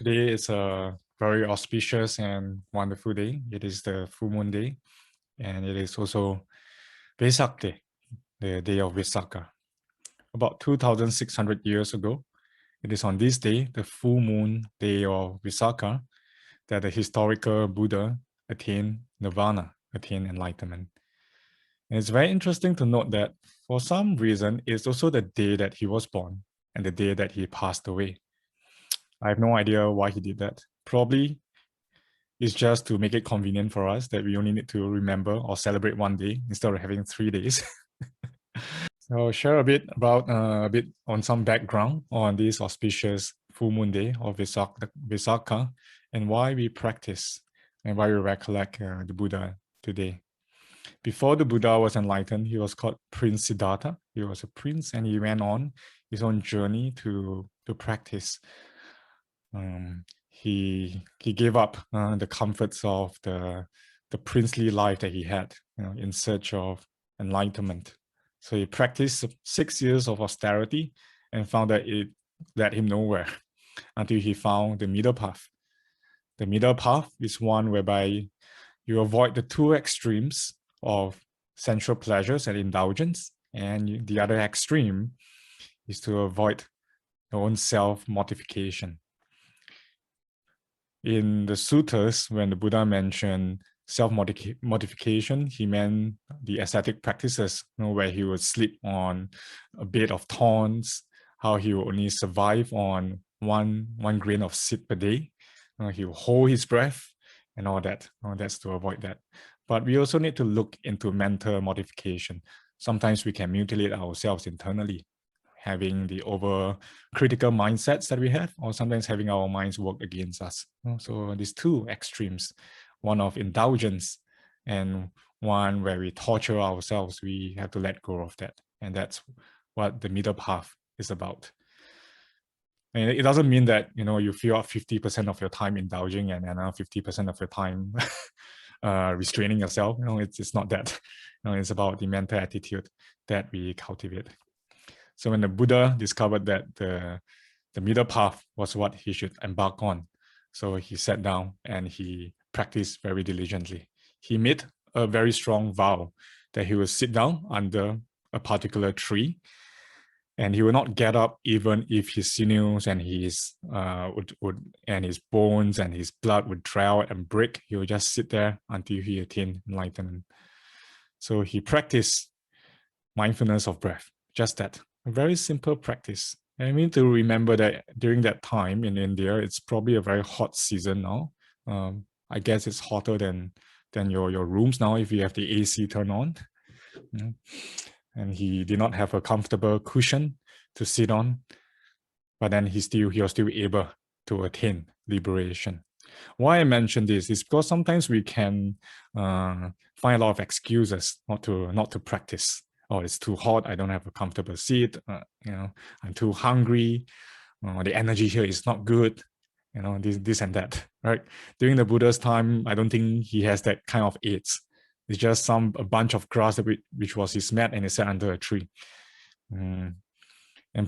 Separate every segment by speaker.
Speaker 1: Today is a very auspicious and wonderful day. It is the full moon day, and it is also Vesak day, the day of Vesaka. About 2,600 years ago, it is on this day, the full moon day of Vesaka, that the historical Buddha attained nirvana, attained enlightenment. And it's very interesting to note that for some reason, it's also the day that he was born and the day that he passed away. I have no idea why he did that. Probably it's just to make it convenient for us that we only need to remember or celebrate one day instead of having 3 days. So I'll share a bit about on some background on this auspicious full moon day of Vesaka and why we practice and why we recollect the Buddha today. Before the Buddha was enlightened, he was called Prince Siddhartha. He was a prince and he went on his own journey to practice. He gave up the comforts of the princely life that he had, in search of enlightenment. So he practiced 6 years of austerity and found that it led him nowhere until he found the middle path. The middle path is one whereby you avoid the two extremes of sensual pleasures and indulgence, and the other extreme is to avoid your own self-mortification. In the suttas, when the Buddha mentioned self-mortification, he meant the ascetic practices, where he would sleep on a bed of thorns, how he would only survive on one grain of seed per day. He will hold his breath and all that. That's to avoid that. But we also need to look into mental mortification. Sometimes we can mutilate ourselves internally, having the over-critical mindsets that we have, or sometimes having our minds work against us. So these two extremes, one of indulgence and one where we torture ourselves, we have to let go of that. And that's what the middle path is about. And it doesn't mean that, you fill out 50% of your time indulging and another 50% of your time restraining yourself. It's not that. It's about the mental attitude that we cultivate. So when the Buddha discovered that the middle path was what he should embark on, so he sat down and he practiced very diligently. He made a very strong vow that he would sit down under a particular tree, and he would not get up even if his sinews and his and his bones and his blood would dry out and break. He would just sit there until he attained enlightenment. So he practiced mindfulness of breath, just that. A very simple practice. And I mean to remember that during that time in India, it's probably a very hot season now. I guess it's hotter than your rooms now if you have the AC turned on. And he did not have a comfortable cushion to sit on, but then he was still able to attain liberation. Why I mention this is because sometimes we can find a lot of excuses not to practice. Oh, it's too hot, I don't have a comfortable seat, I'm too hungry, the energy here is not good, this and that, right? During the Buddha's time, I don't think he has that kind of aids. It's just a bunch of grass which was his mat, and he sat under a tree. And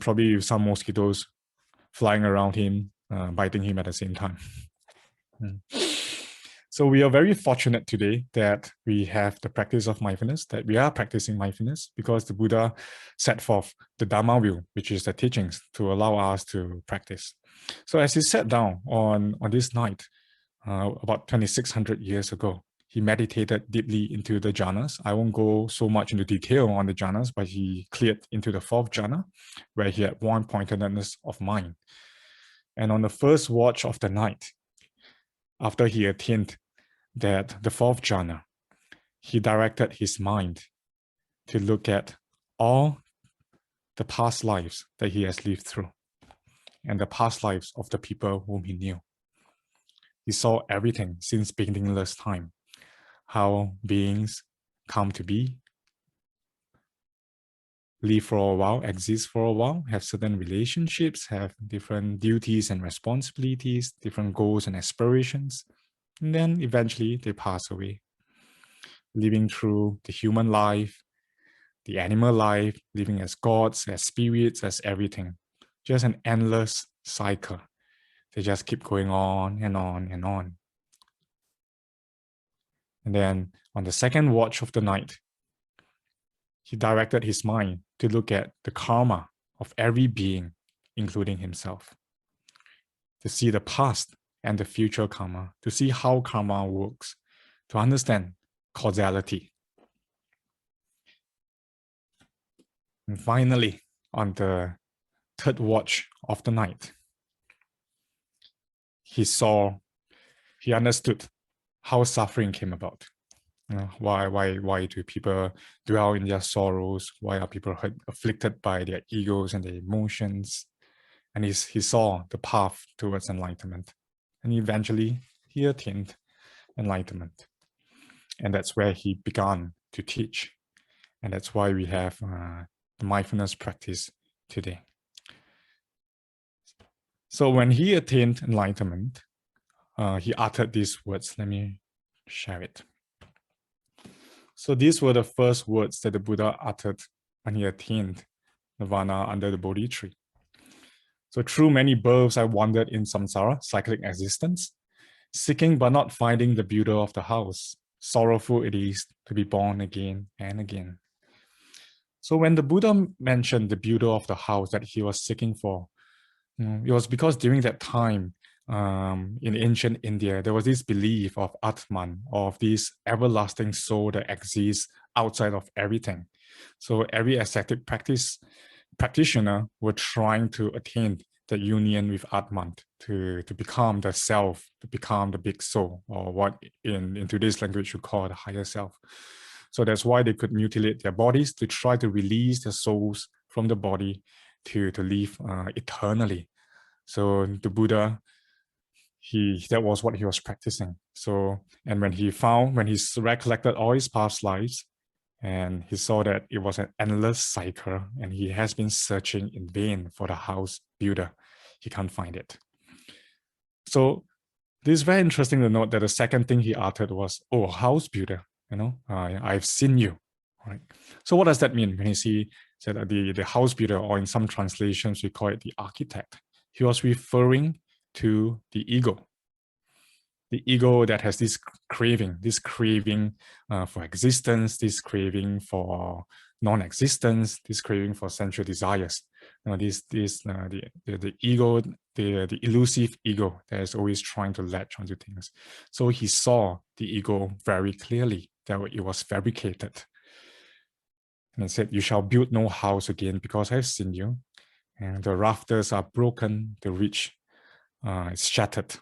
Speaker 1: probably some mosquitoes flying around him, biting him at the same time. So we are very fortunate today that we have the practice of mindfulness, that we are practicing mindfulness, because the Buddha set forth the Dharma wheel, which is the teachings to allow us to practice. So as he sat down on this night, about 2,600 years ago, he meditated deeply into the jhanas. I won't go so much into detail on the jhanas, but he cleared into the fourth jhana, where he had one-pointedness of mind. And on the first watch of the night, after he attained the fourth jhana, he directed his mind to look at all the past lives that he has lived through and the past lives of the people whom he knew. He saw everything since beginningless time, how beings come to be, live for a while, exist for a while, have certain relationships, have different duties and responsibilities, different goals and aspirations, and then eventually they pass away, living through the human life, the animal life, living as gods, as spirits, as everything. Just an endless cycle They just keep going on and on and on. And then on the second watch of the night, he directed his mind to look at the karma of every being, including himself, to see the past and the future karma, to see how karma works, to understand causality. And finally, on the third watch of the night, he understood how suffering came about. Why do people dwell in their sorrows? Why are people afflicted by their egos and their emotions? And he saw the path towards enlightenment. And eventually, he attained enlightenment. And that's where he began to teach. And that's why we have the mindfulness practice today. So when he attained enlightenment, he uttered these words. Let me share it. So these were the first words that the Buddha uttered when he attained nirvana under the Bodhi tree. So through many births, I wandered in samsara, cyclic existence, seeking but not finding the builder of the house. Sorrowful it is to be born again and again. So when the Buddha mentioned the builder of the house that he was seeking for, it was because during that time, in ancient India, there was this belief of Atman, of this everlasting soul that exists outside of everything. So every ascetic practitioner were trying to attain the union with Atman, to become the self, to become the big soul, or what in today's language you call the higher self. So that's why they could mutilate their bodies to try to release their souls from the body to live eternally. So the Buddha, that was what he was practicing. So, and when he recollected all his past lives, and he saw that it was an endless cycle, and he has been searching in vain for the house builder. He can't find it. So this is very interesting to note that the second thing he uttered was, "Oh, house builder, I've seen you." Right. So what does that mean when he said that the house builder, or in some translations we call it the architect? He was referring to the ego that has this craving for existence, this craving for non-existence, this craving for sensual desires. The ego, the elusive ego that is always trying to latch onto things. So he saw the ego very clearly, that it was fabricated. And he said, "You shall build no house again because I have seen you. And the rafters are broken, the ridge is shattered,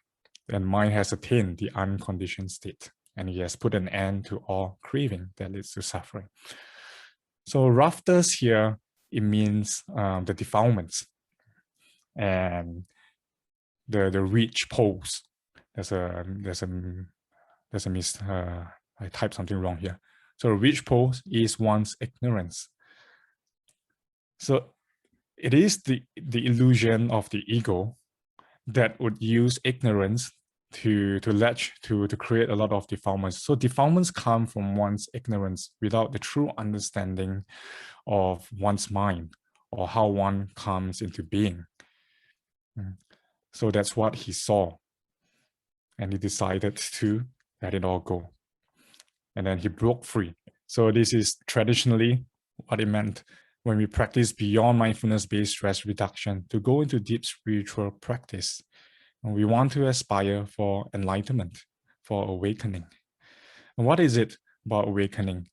Speaker 1: and mind has attained the unconditioned state, and he has put an end to all craving that leads to suffering." So rafters here, it means the defilements, and the ridge poles. I typed something wrong here. So a ridge pole is one's ignorance. So it is the illusion of the ego that would use ignorance to latch to create a lot of defilements. So defilements come from one's ignorance without the true understanding of one's mind or how one comes into being. So that's what he saw, and he decided to let it all go. And then he broke free. So this is traditionally what it meant when we practice beyond mindfulness-based stress reduction to go into deep spiritual practice. And we want to aspire for enlightenment, for awakening. And what is it about awakening?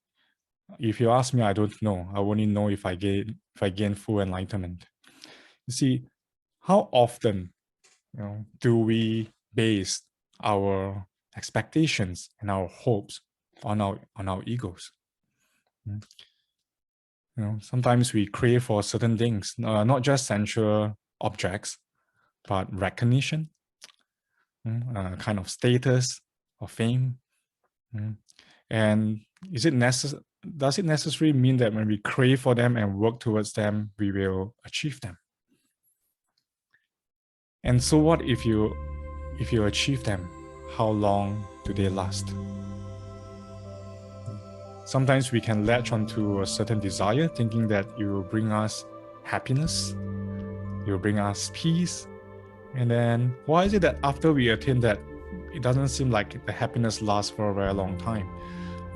Speaker 1: If you ask me, I don't know. I only know if I gain full enlightenment. You see, how often do we base our expectations and our hopes on our egos? Sometimes we crave for certain things, not just sensual objects, but recognition, kind of status or fame. And does it necessarily mean that when we crave for them and work towards them, we will achieve them? And so what if you achieve them? How long do they last? Sometimes we can latch onto a certain desire, thinking that it will bring us happiness, it will bring us peace, And then why is it that after we attain that, it doesn't seem like the happiness lasts for a very long time?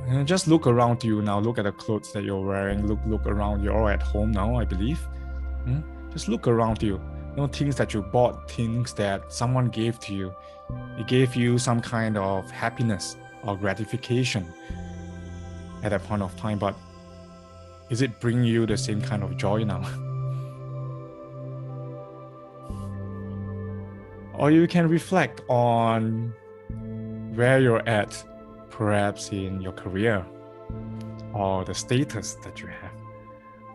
Speaker 1: And just look around you now. Look at the clothes that you're wearing. Look around. You're all at home now, I believe. Just look around you. Things that you bought, things that someone gave to you. It gave you some kind of happiness or gratification at that point of time. But is it bringing you the same kind of joy now? Or you can reflect on where you're at, perhaps in your career or the status that you have.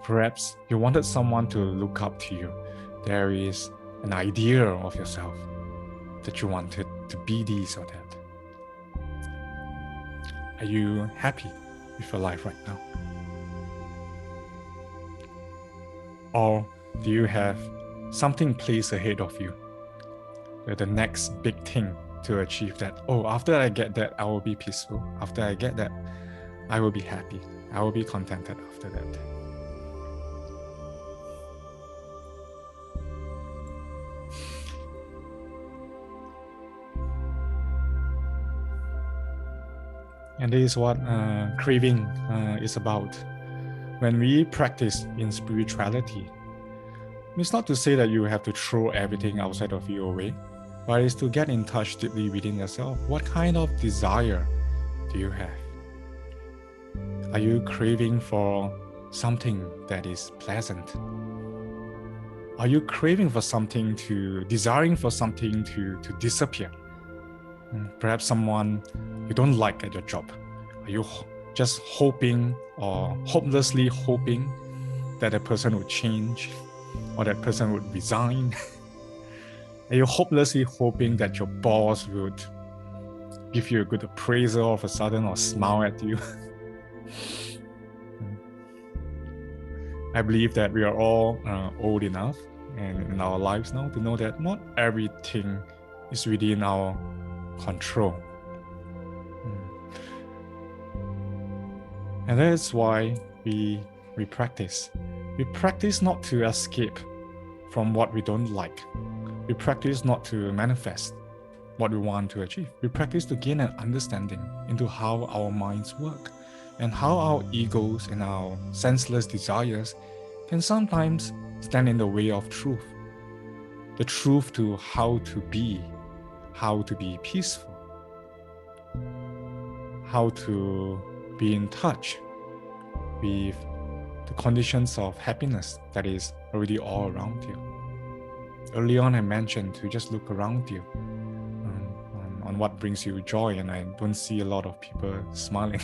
Speaker 1: Perhaps you wanted someone to look up to you. There is an idea of yourself that you wanted to be this or that. Are you happy with your life right now? Or do you have something placed ahead of you? The next big thing to achieve that. Oh, after I get that, I will be peaceful. After I get that, I will be happy. I will be contented after that. And this is what craving is about. When we practice in spirituality, it's not to say that you have to throw everything outside of you away, but it's to get in touch deeply within yourself. What kind of desire do you have? Are you craving for something that is pleasant? Are you craving for something desiring for something to disappear? Perhaps someone you don't like at your job. Are you just hoping or hopelessly hoping that a person would change or that person would resign? Are you hopelessly hoping that your boss would give you a good appraisal all of a sudden or smile at you? I believe that we are all old enough and in our lives now to know that not everything is within our control. And that is why we practice. We practice not to escape from what we don't like. We practice not to manifest what we want to achieve. We practice to gain an understanding into how our minds work and how our egos and our senseless desires can sometimes stand in the way of truth. The truth to how to be peaceful, how to be in touch with the conditions of happiness that is already all around you. Early on, I mentioned to just look around you on what brings you joy, and I don't see a lot of people smiling.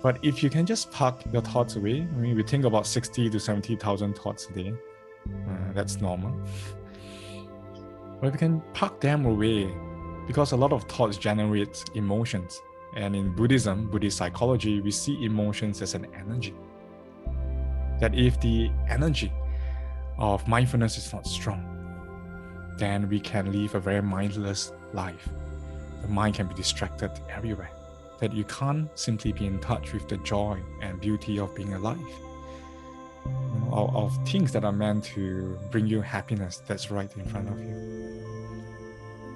Speaker 1: But if you can just park your thoughts away, we think about 60 to 70,000 thoughts a day. That's normal. But we can park them away because a lot of thoughts generate emotions. And in Buddhism, Buddhist psychology, we see emotions as an energy. That if the energy of mindfulness is not strong, then we can live a very mindless life. The mind can be distracted everywhere. That you can't simply be in touch with the joy and beauty of being alive. Of things that are meant to bring you happiness that's right in front of you.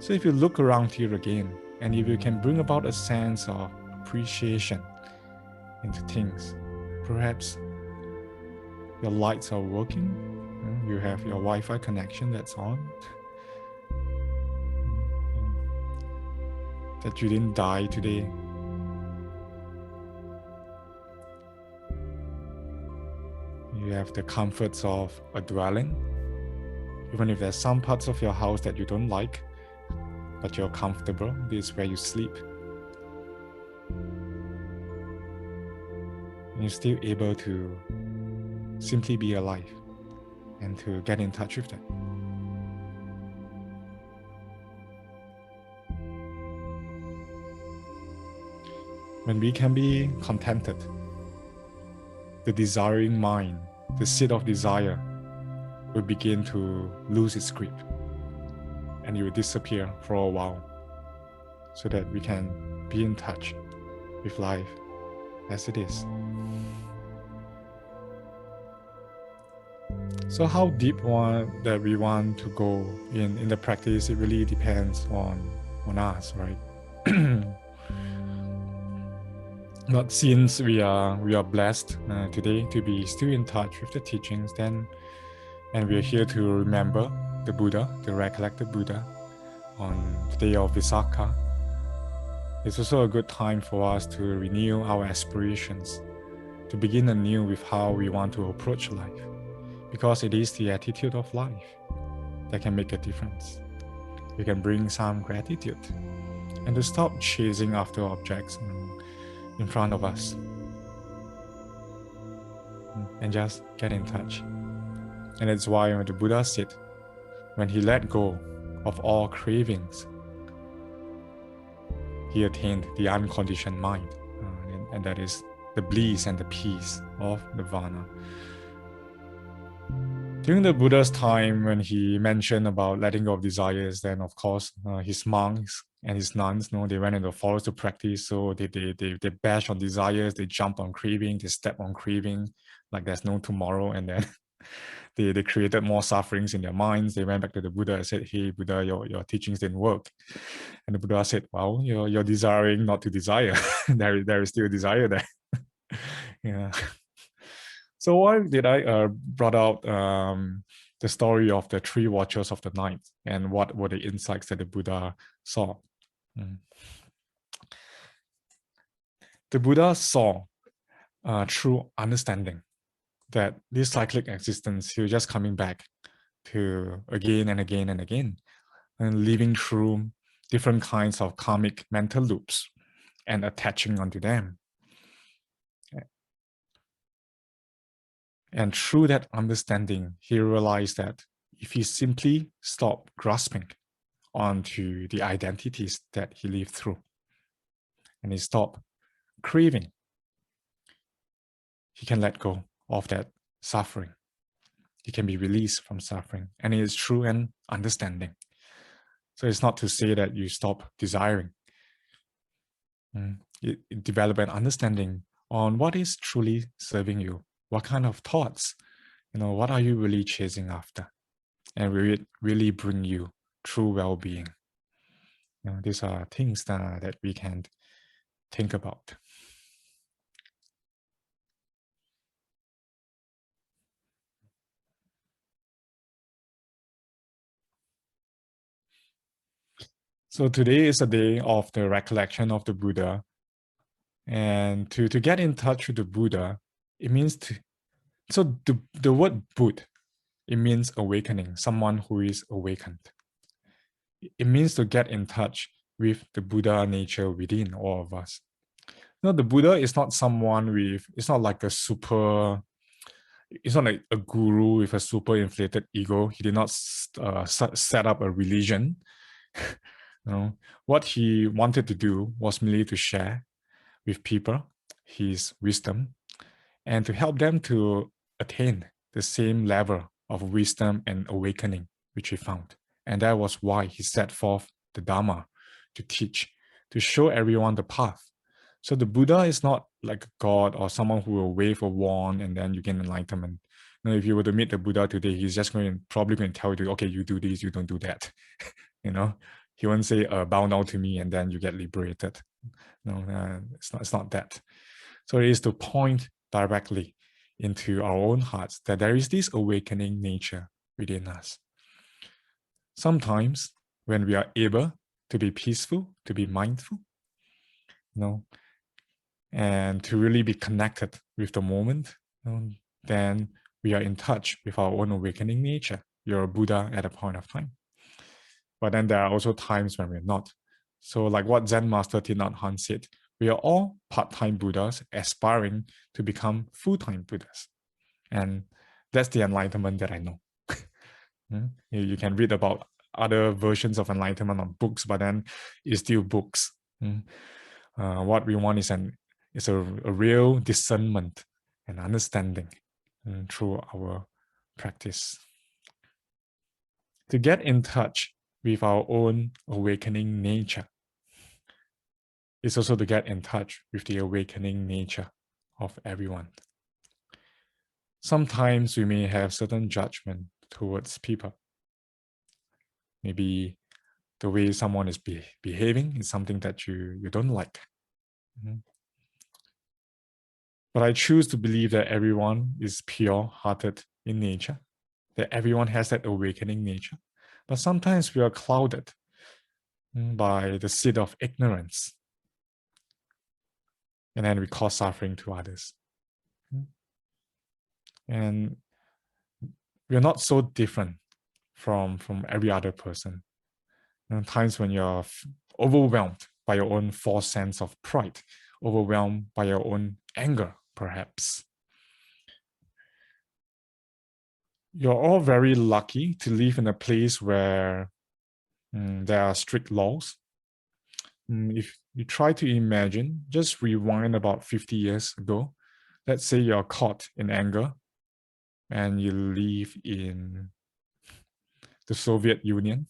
Speaker 1: So if you look around here again, and if you can bring about a sense of appreciation into things, perhaps your lights are working, you have your Wi-Fi connection that's on, that you didn't die today. You have the comforts of a dwelling, even if there's some parts of your house that you don't like, but you're comfortable. This is where you sleep. And you're still able to simply be alive and to get in touch with that. When we can be contented, the desiring mind, the seed of desire, will begin to lose its grip. And it will disappear for a while so that we can be in touch with life as it is. So how deep that we want to go in the practice, it really depends on us, right? But since we are blessed today to be still in touch with the teachings, then, and we are here to remember the Buddha, to recollect the Buddha on the day of Visakha, it's also a good time for us to renew our aspirations, to begin anew with how we want to approach life, because it is the attitude of life that can make a difference. We can bring some gratitude and to stop chasing after objects in front of us and just get in touch. And it's why the Buddha said, when he let go of all cravings, he attained the unconditioned mind, and that is the bliss and the peace of nirvana. During the Buddha's time, when he mentioned about letting go of desires, then of course his monks and his nuns, they went into the forest to practice. So they bash on desires, they jump on craving, they step on craving like there's no tomorrow, and then they created more sufferings in their minds. They went back to the Buddha and said, "Hey, Buddha, your teachings didn't work." And the Buddha said, "Well, you're desiring not to desire. there is still a desire there." Yeah. So why did I brought out the story of the three watchers of the night, and what were the insights that the Buddha saw? The Buddha saw through understanding that this cyclic existence, he was just coming back to again and again and again, and living through different kinds of karmic mental loops and attaching onto them. And through that understanding, he realized that if he simply stopped grasping onto the identities that he lived through, and he stopped craving, he can let go of that suffering. He can be released from suffering. And it is through an understanding. So it's not to say that you stop desiring. You develop an understanding on what is truly serving you. What kind of thoughts, what are you really chasing after? And will it really bring you true well-being? These are things that we can think about. So today is a day of the recollection of the Buddha. And to get in touch with the Buddha, it means to, so the word Buddha, it means awakening, someone who is awakened. It means to get in touch with the Buddha nature within all of us. The Buddha is not someone with, it's not like it's not like a guru with a super inflated ego. He did not set up a religion. What he wanted to do was merely to share with people his wisdom and to help them to attain the same level of wisdom and awakening which he found. And that was why he set forth the Dharma to teach, to show everyone the path. So the Buddha is not like a god or someone who will wave a wand and then you get enlightenment. If you were to meet the Buddha today, he's just probably going to tell you, okay, you do this, you don't do that. He won't say, bow down to me and then you get liberated. It's not that. So it is to point directly into our own hearts that there is this awakening nature within us. Sometimes when we are able to be peaceful, to be mindful, and to really be connected with the moment, then we are in touch with our own awakening nature. You're a Buddha at a point of time. But then there are also times when we're not. So like what Zen Master Thich Nhat Hanh said, we are all part-time Buddhas aspiring to become full-time Buddhas. And that's the enlightenment that I know. You can read about other versions of enlightenment on books, but then it's still books. What we want is a real discernment and understanding through our practice. To get in touch with our own awakening nature is also to get in touch with the awakening nature of everyone. sometimes we may have certain judgment towards people. Maybe the way someone is behaving is something that you don't like. But I choose to believe that everyone is pure-hearted in nature, that everyone has that awakening nature. But sometimes we are clouded by the seed of ignorance, and then we cause suffering to others. And we're not so different from every other person. Times when you're overwhelmed by your own false sense of pride, overwhelmed by your own anger, perhaps. You're all very lucky to live in a place where there are strict laws. If you try to imagine, just rewind about 50 years ago, let's say you're caught in anger and you live in the Soviet Union,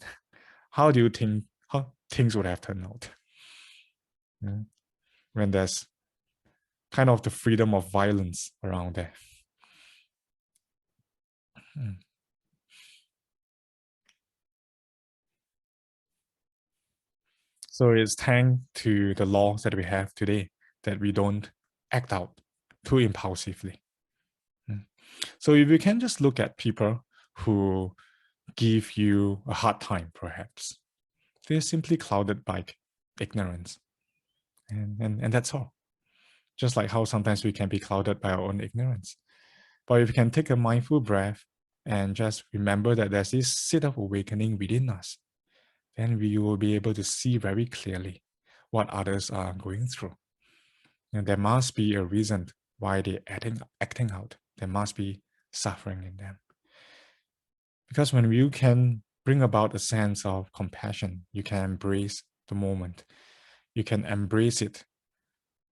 Speaker 1: how do you think how things would have turned out? When there's kind of the freedom of violence around there. So it's thanks to the laws that we have today that we don't act out too impulsively. So if you can just look at people who give you a hard time, perhaps, they're simply clouded by ignorance. And that's all. Just like how sometimes we can be clouded by our own ignorance. But if you can take a mindful breath and just remember that there's this seed of awakening within us, then we will be able to see very clearly what others are going through. And there must be a reason why they're acting out. There must be suffering in them. Because when you can bring about a sense of compassion, you can embrace the moment. You can embrace it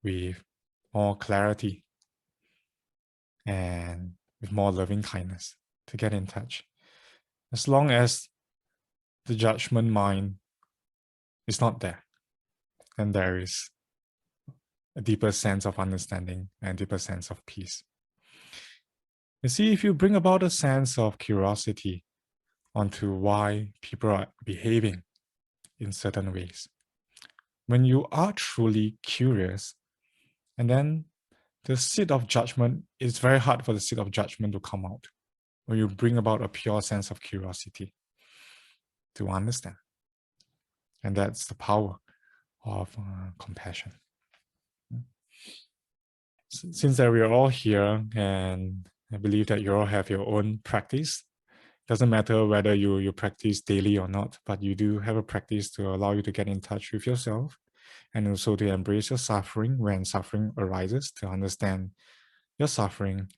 Speaker 1: with more clarity and with more loving kindness to get in touch. As long as the judgment mind is not there, then there is a deeper sense of understanding and deeper sense of peace. You see, if you bring about a sense of curiosity onto why people are behaving in certain ways, when you are truly curious, and then the seed of judgment, it's very hard for the seed of judgment to come out when you bring about a pure sense of curiosity to understand. And that's the power of compassion. Since that we are all here, and I believe that you all have your own practice, doesn't matter whether you practice daily or not, but you do have a practice to allow you to get in touch with yourself and also to embrace your suffering when suffering arises, to understand your suffering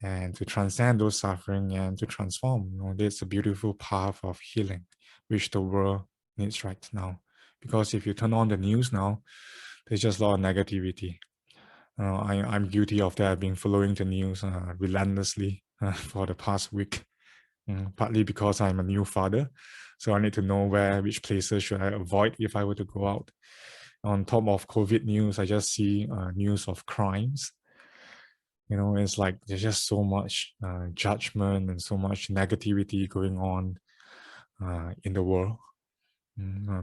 Speaker 1: and to transcend those suffering and to transform. It's a beautiful path of healing, which the world needs right now. Because if you turn on the news now, there's just a lot of negativity. I'm guilty of that. I've been following the news relentlessly for the past week, partly because I'm a new father. So I need to know which places should I avoid if I were to go out. On top of COVID news, I just see news of crimes. It's like there's just so much judgment and so much negativity going on in the world.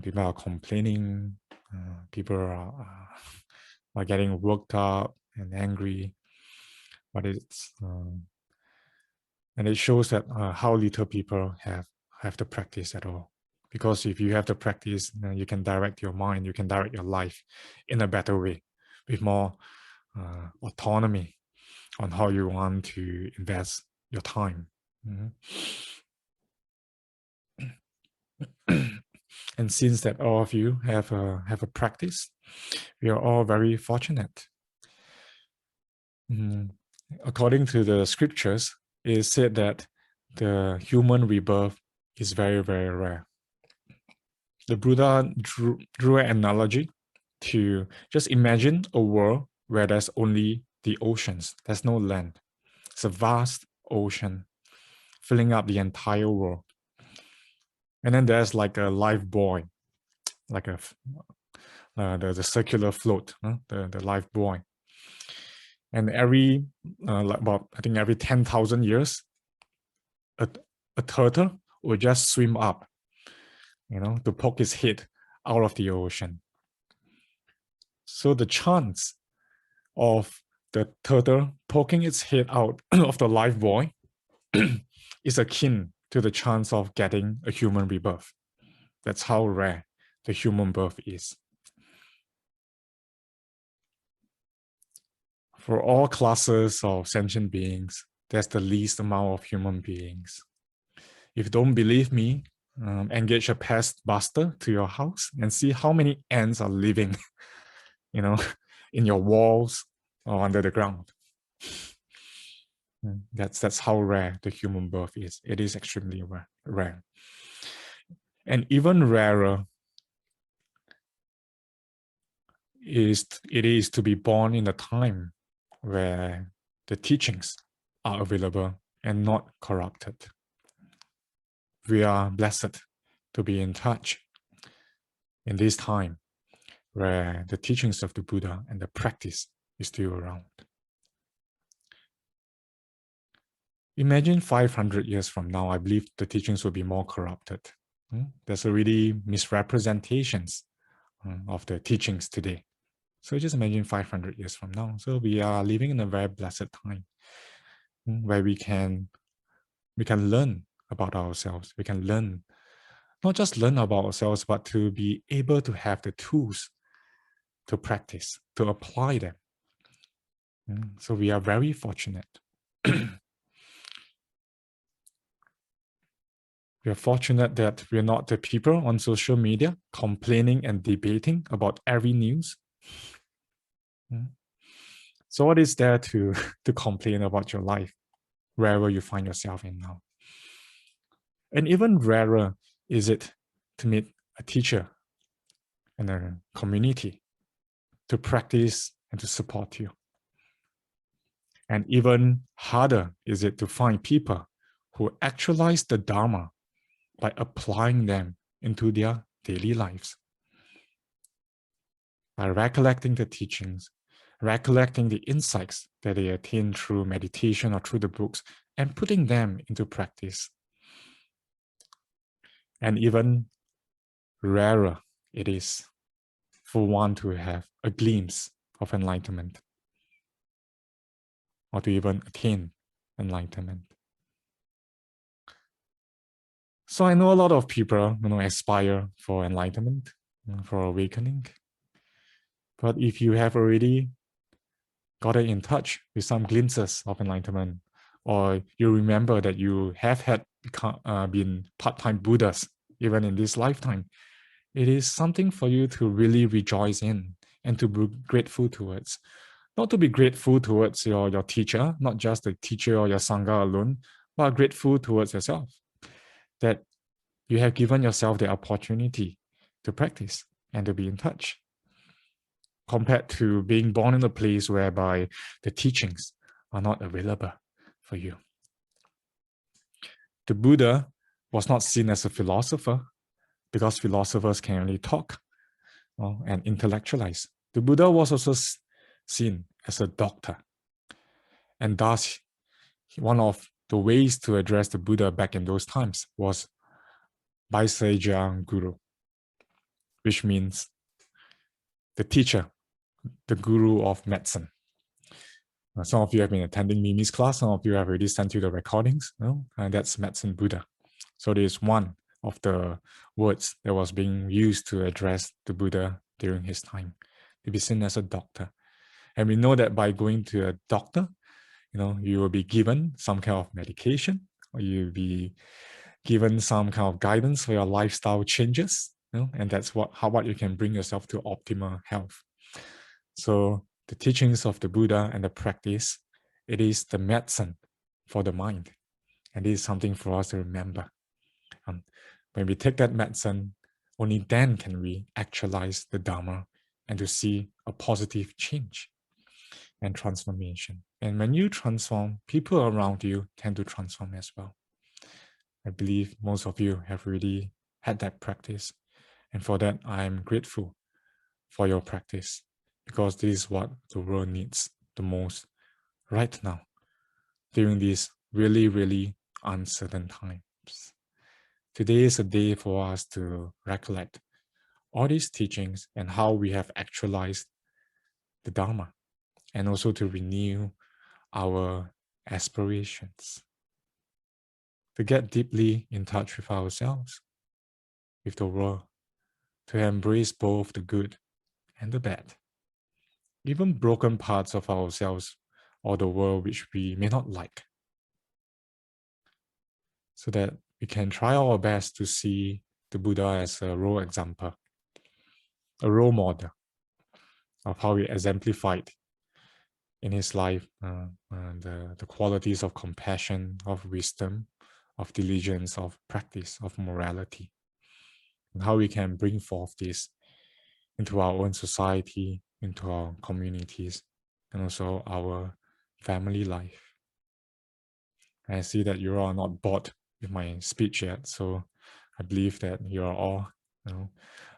Speaker 1: People are complaining. People are getting worked up and angry. But and it shows that how little people have the practice at all. Because if you have the practice, you can direct your mind, you can direct your life in a better way, with more autonomy on how you want to invest your time. And since that all of you have a practice, we are all very fortunate. According to the scriptures, it is said that the human rebirth is very, very rare. The Buddha drew an analogy to just imagine a world where there's only the oceans, there's no land. It's a vast ocean filling up the entire world. And then there's like a life buoy, like the circular float, the life buoy. And every, I think every 10,000 years, a turtle will just swim up, to poke its head out of the ocean. So the chance of the turtle poking its head out of the life void is akin to the chance of getting a human rebirth. That's how rare the human birth is. For all classes of sentient beings, there's the least amount of human beings. If you don't believe me, engage a pest buster to your house and see how many ants are living, in your walls or under the ground. That's how rare the human birth is. It is extremely rare. And even rarer it is to be born in a time where the teachings are available and not corrupted. We are blessed to be in touch in this time where the teachings of the Buddha and the practice is still around. Imagine 500 years from now, I believe the teachings will be more corrupted. There's already misrepresentations of the teachings today. So just imagine 500 years from now. So we are living in a very blessed time where we can learn about ourselves. We can learn, not just learn about ourselves, but to be able to have the tools to practice, to apply them. So we are very fortunate. We are fortunate that we're not the people on social media complaining and debating about every news. So what is there to complain about your life, wherever you find yourself in now? And even rarer is it to meet a teacher and a community to practice and to support you. And even harder is it to find people who actualize the Dharma by applying them into their daily lives. By recollecting the teachings, recollecting the insights that they attain through meditation or through the books, and putting them into practice. And even rarer it is for one to have a glimpse of enlightenment or to even attain enlightenment. So I know a lot of people, aspire for enlightenment, for awakening. But if you have already gotten in touch with some glimpses of enlightenment, or you remember that you have been part-time Buddhas even in this lifetime, it is something for you to really rejoice in and to be grateful towards. Not to be grateful towards your teacher, not just the teacher or your Sangha alone, but grateful towards yourself. That you have given yourself the opportunity to practice and to be in touch, compared to being born in a place whereby the teachings are not available for you. The Buddha was not seen as a philosopher because philosophers can only talk and intellectualize. The Buddha was also seen as a doctor. And thus, one of the ways to address the Buddha back in those times was Vaisajya Guru, which means the teacher, the guru of medicine. Some of you have been attending Mimi's class. Some of you have already sent you the recordings. And that's medicine Buddha. So there's one of the words that was being used to address the Buddha during his time, to be seen as a doctor. And we know that by going to a doctor, you will be given some kind of medication, or you'll be given some kind of guidance for your lifestyle changes, and that's what you can bring yourself to optimal health. So the teachings of the Buddha and the practice, it is the medicine for the mind. And it is something for us to remember. When we take that medicine, only then can we actualize the Dharma and to see a positive change and transformation. And when you transform, people around you tend to transform as well. I believe most of you have already had that practice. And for that, I am grateful for your practice, because this is what the world needs the most right now, during these really, really uncertain times. Today is a day for us to recollect all these teachings and how we have actualized the Dharma, and also to renew our aspirations, to get deeply in touch with ourselves, with the world, to embrace both the good and the bad, even broken parts of ourselves or the world which we may not like, so that we can try our best to see the Buddha as a role example, a role model of how he exemplified in his life the qualities of compassion, of wisdom, of diligence, of practice, of morality, and how we can bring forth this into our own society, into our communities, and also our family life. I see that you are not bored with my speech yet, so I believe that you are all,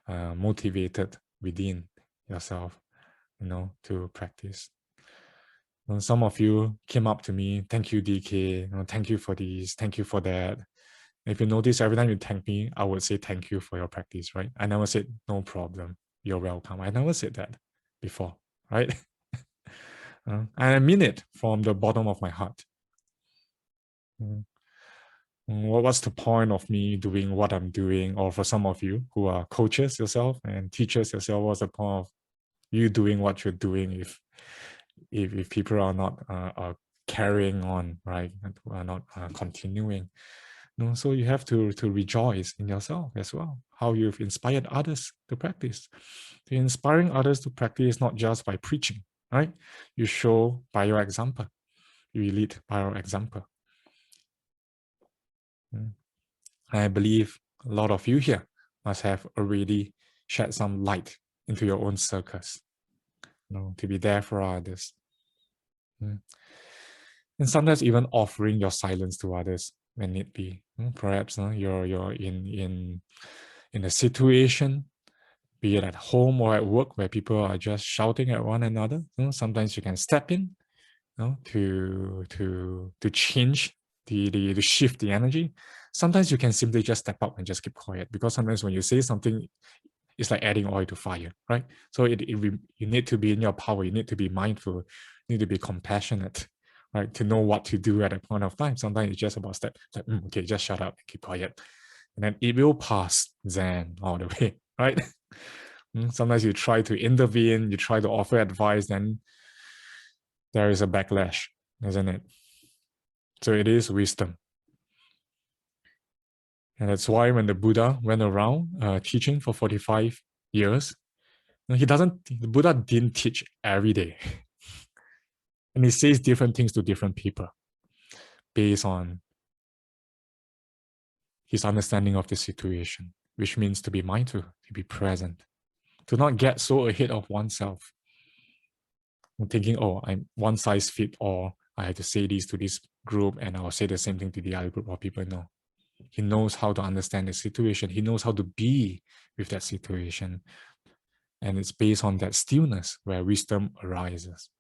Speaker 1: motivated within yourself, to practice. Some of you came up to me, thank you, DK, thank you for this, thank you for that. If you notice, every time you thank me, I would say thank you for your practice, right? I never said no problem, you're welcome. I never said that before, right? And I mean it from the bottom of my heart. What's the point of me doing what I'm doing? Or for some of you who are coaches yourself and teachers yourself, what's the point of you doing what you're doing if people are not carrying on, right? Are not continuing. So you have to rejoice in yourself as well, how you've inspired others to practice. The inspiring others to practice not just by preaching, right? You show by your example. You lead by your example. I believe a lot of you here must have already shed some light into your own circles, to be there for others. And sometimes even offering your silence to others when need be. Perhaps you're in a situation, be it at home or at work, where people are just shouting at one another. Sometimes you can step in, to change to shift the energy. Sometimes you can simply just step up and just keep quiet, because sometimes when you say something, it's like adding oil to fire, right? So you need to be in your power. You need to be mindful. You need to be compassionate, right? To know what to do at a point of time. Sometimes it's just about step, like, okay, just shut up and keep quiet. And then it will pass Zen all the way, right? Sometimes you try to intervene, you try to offer advice, then there is a backlash, isn't it? So it is wisdom. And that's why when the Buddha went around teaching for 45 years, the Buddha didn't teach every day. And he says different things to different people based on his understanding of the situation, which means to be mindful, to be present, to not get so ahead of oneself, thinking, I'm one size fit all, I have to say this to this group and I'll say the same thing to the other group of people. No. He knows how to understand the situation. He knows how to be with that situation. And it's based on that stillness where wisdom arises.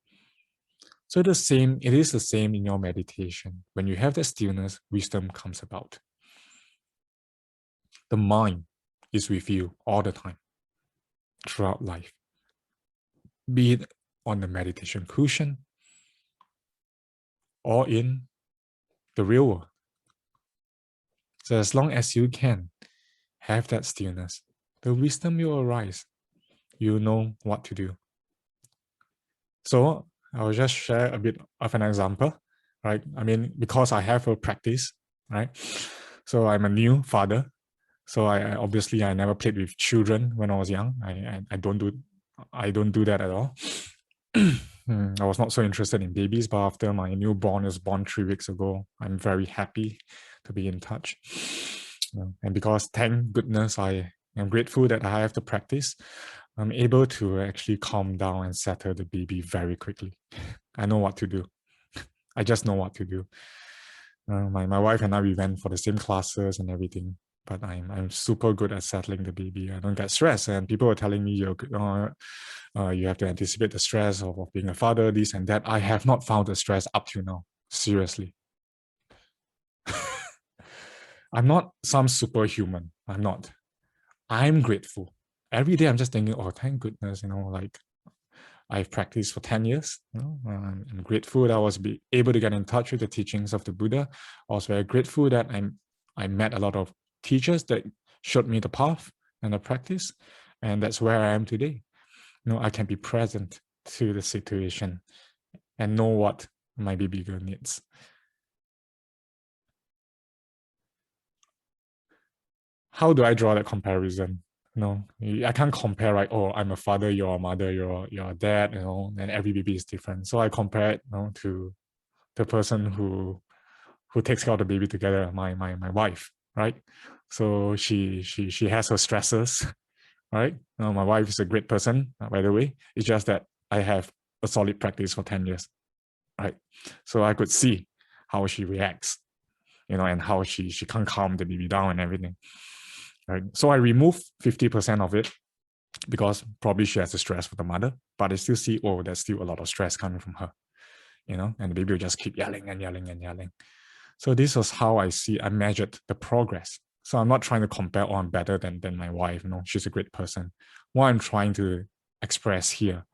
Speaker 1: So it is the same in your meditation. When you have that stillness, wisdom comes about. The mind is with you all the time, throughout life. Be it on the meditation cushion or in the real world. So as long as you can have that stillness, the wisdom will arise. You know what to do. So I'll just share a bit of an example, right? I mean, because I have a practice, right? So I'm a new father. So I obviously I never played with children when I was young. I don't do that at all. I was not so interested in babies, but after my newborn was born 3 weeks ago, I'm very happy to be in touch. And because thank goodness I am grateful that I have the practice, I'm able to actually calm down and settle the baby very quickly. I know what to do. I just know what to do. My wife and I, we went for the same classes and everything. but I'm super good at settling the baby. I don't get stressed, and people are telling me you have to anticipate the stress of being a father, this and that. I have not found the stress up to now. Seriously. I'm not some superhuman. I'm not. I'm grateful. Every day I'm just thinking, oh, thank goodness, like I've practiced for 10 years. I'm grateful that I was able to get in touch with the teachings of the Buddha. I was very grateful that I met a lot of teachers that showed me the path and the practice. And that's where I am today. I can be present to the situation and know what my baby girl needs. How do I draw that comparison? I can't compare like, oh, I'm a father, you're a mother, you're a dad, and every baby is different. So I compare it, to the person who takes care of the baby together, my wife, right? So she has her stresses, right? My wife is a great person, by the way. It's just that I have a solid practice for 10 years, right? So I could see how she reacts, and how she can't calm the baby down and everything. Right. So I remove 50% of it because probably she has the stress for the mother, but I still see, oh, there's still a lot of stress coming from her, and the baby will just keep yelling and yelling and yelling. So this was how I measured the progress. So I'm not trying to compare, oh, I'm better than my wife, she's a great person. What I'm trying to express here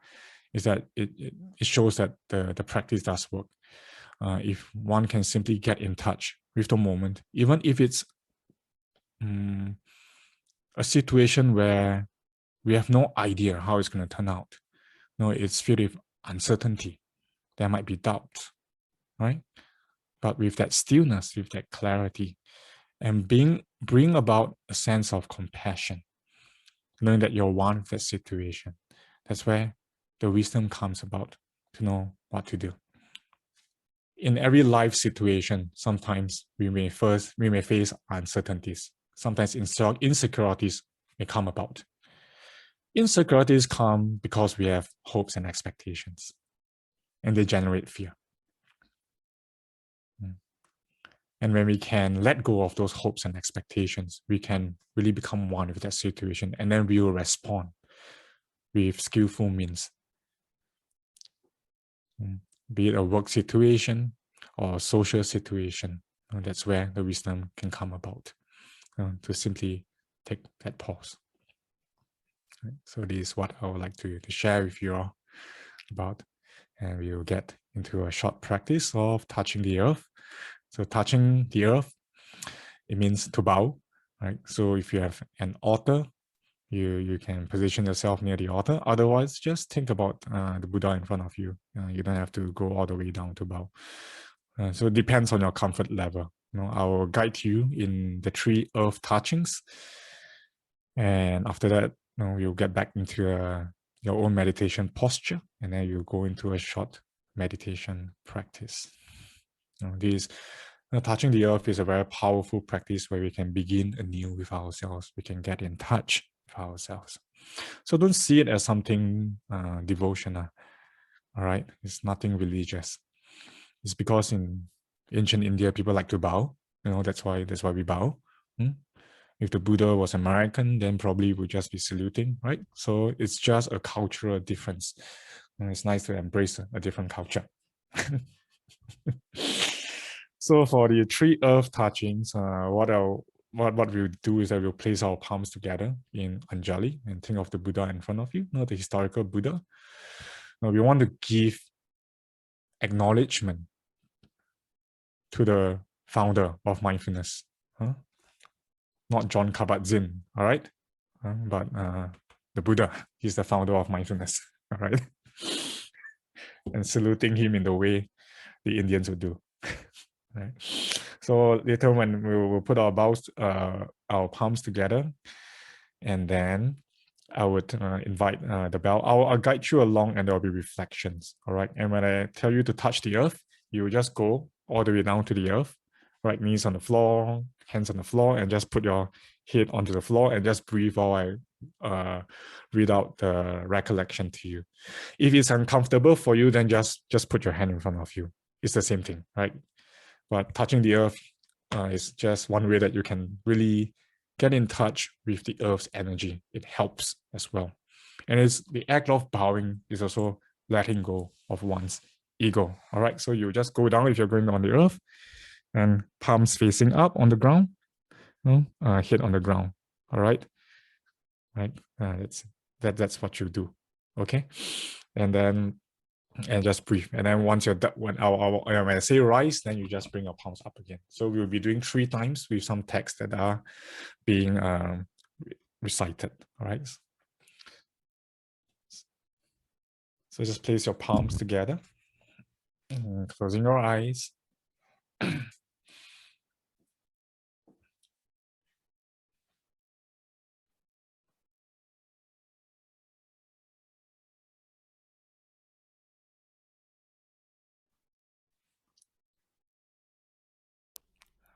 Speaker 1: is that it shows that the practice does work. If one can simply get in touch with the moment, even if it's a situation where we have no idea how it's going to turn out. It's filled with uncertainty. There might be doubt, right? But with that stillness, with that clarity, and bring about a sense of compassion, knowing that you're one with that situation. That's where the wisdom comes about, to know what to do. In every life situation, sometimes we may face uncertainties. Sometimes insecurities may come about. Insecurities come because we have hopes and expectations, and they generate fear. And when we can let go of those hopes and expectations, we can really become one with that situation, and then we will respond with skillful means. Be it a work situation or a social situation, that's where the wisdom can come about, to simply take that pause. So this is what I would like to share with you all about, and we will get into a short practice of touching the earth. So touching the earth, it means to bow, right? So if you have an altar, you can position yourself near the altar. Otherwise, just think about the Buddha in front of you. You don't have to go all the way down to bow. So it depends on your comfort level. I will guide you in the 3 earth touchings. And after that, you'll get back into your own meditation posture, and then you go into a short meditation practice. Touching the earth is a very powerful practice where we can begin anew with ourselves. We can get in touch with ourselves. So don't see it as something devotional. All right, it's nothing religious. It's because in ancient India, people like to bow. That's why we bow. If the Buddha was American, then probably would just be saluting, right? So it's just a cultural difference. And it's nice to embrace a different culture. So for the 3 earth touchings, what we'll do is that we'll place our palms together in Anjali and think of the Buddha in front of you, the historical Buddha. Now we want to give acknowledgement to the founder of mindfulness, not John Kabat-Zinn, all right? But the Buddha, he's the founder of mindfulness, all right? And saluting him in the way the Indians would do. Right. So later when we will put our our palms together, and then I would invite the bell. I'll guide you along, and there will be reflections. All right. And when I tell you to touch the earth, you will just go all the way down to the earth, right? Knees on the floor, hands on the floor, and just put your head onto the floor and just breathe while I read out the recollection to you. If it's uncomfortable for you, then just put your hand in front of you. It's the same thing, right? But touching the earth is just one way that you can really get in touch with the earth's energy. It helps as well. And it's the act of bowing is also letting go of one's ego. All right. So you just go down if you're going on the earth, and palms facing up on the ground, head on the ground. All right. Right. That's what you do. Okay. And then just breathe. And then once you're done, when I say rise, then you just bring your palms up again. So we'll be doing 3 times with some texts that are being recited. All right. So just place your palms together, closing your eyes.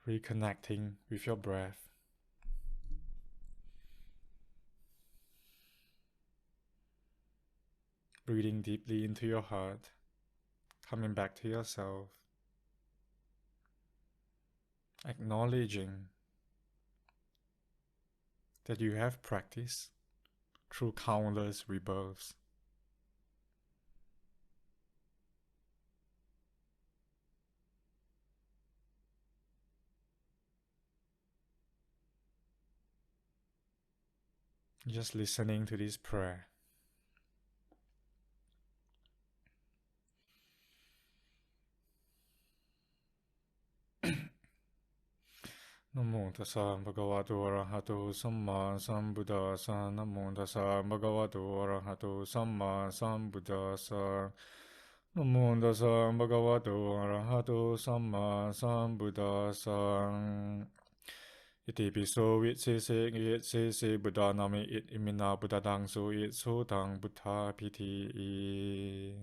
Speaker 1: Reconnecting with your breath. Breathing deeply into your heart, coming back to yourself, acknowledging that you have practiced through countless rebirths. Just listening to this prayer. Namo tassa bhagavato arahato samma sambuddhassa. Namo tassa bhagavato arahato samma sambuddhassa. Namo tassa bhagavato arahato samma sambuddhassa. Iti piso vitsese buddha nami it imina buddha dang so it so dang buddha piti.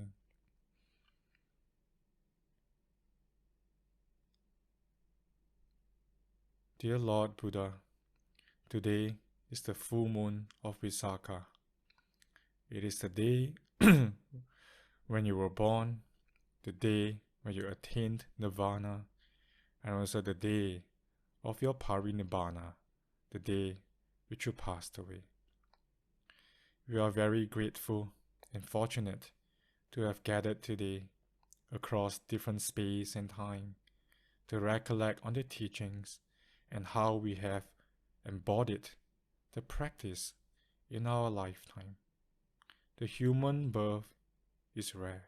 Speaker 1: Dear Lord Buddha, today is the full moon of Vesak. It is the day when you were born, the day when you attained nirvana, and also the day of your parinibbana, the day which you passed away. We are very grateful and fortunate to have gathered today across different space and time to recollect on the teachings and how we have embodied the practice in our lifetime. The human birth is rare,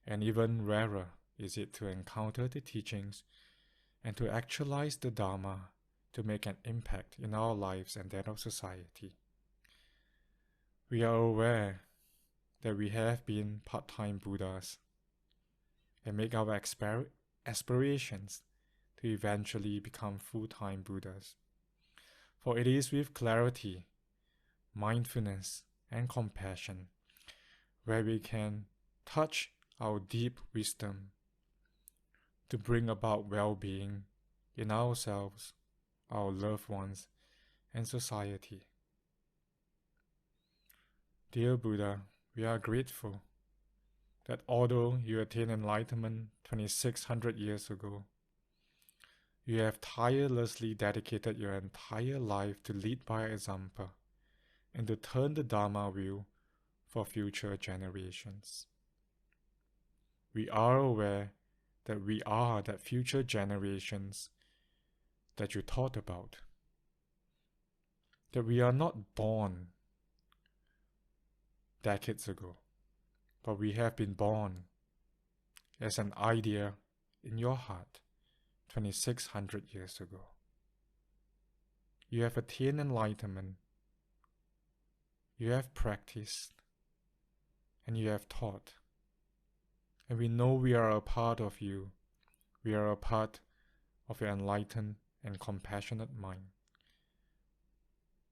Speaker 1: and even rarer is it to encounter the teachings and to actualize the Dharma to make an impact in our lives and that of society. We are aware that we have been part-time Buddhas and make our aspirations to eventually become full-time Buddhas. For it is with clarity, mindfulness, and compassion where we can touch our deep wisdom to bring about well-being in ourselves, our loved ones, and society. Dear Buddha, we are grateful that although you attained enlightenment 2600 years ago, you have tirelessly dedicated your entire life to lead by example and to turn the Dharma wheel for future generations. We are aware that we are that future generations that you taught about. That we are not born decades ago, but we have been born as an idea in your heart 2600 years ago. You have attained enlightenment, you have practiced, and you have taught. And we know we are a part of you. We are a part of your enlightened and compassionate mind,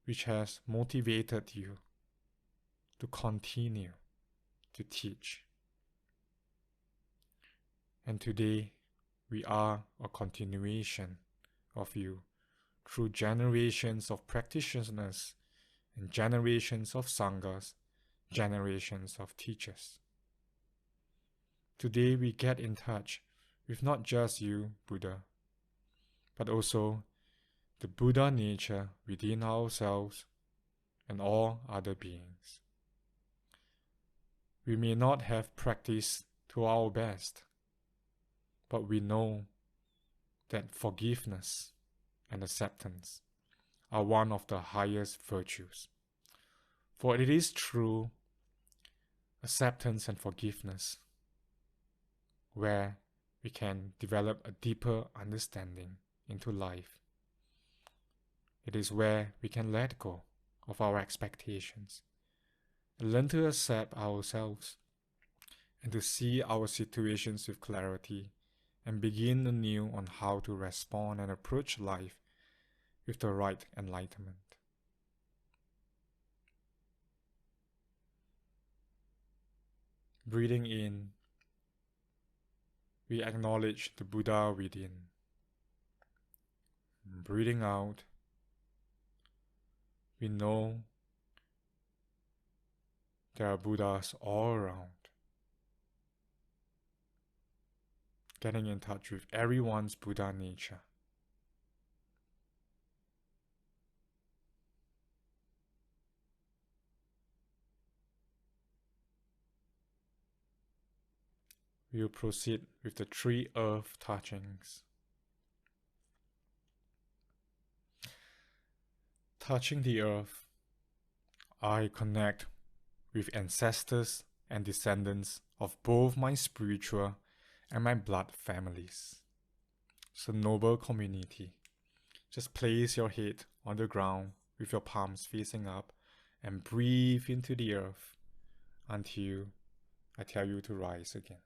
Speaker 1: which has motivated you to continue to teach. And today, we are a continuation of you through generations of practitioners and generations of sanghas, generations of teachers. Today we get in touch with not just you, Buddha, but also the Buddha nature within ourselves and all other beings. We may not have practiced to our best, but we know that forgiveness and acceptance are one of the highest virtues. For it is through acceptance and forgiveness where we can develop a deeper understanding into life. It is where we can let go of our expectations and learn to accept ourselves and to see our situations with clarity and begin anew on how to respond and approach life with the right enlightenment. Breathing in, we acknowledge the Buddha within. Breathing out, we know there are Buddhas all around. Getting in touch with everyone's Buddha nature. We will proceed with the 3 earth touchings. Touching the earth, I connect with ancestors and descendants of both my spiritual and my blood families. It's a noble community. Just place your head on the ground with your palms facing up and breathe into the earth until I tell you to rise again.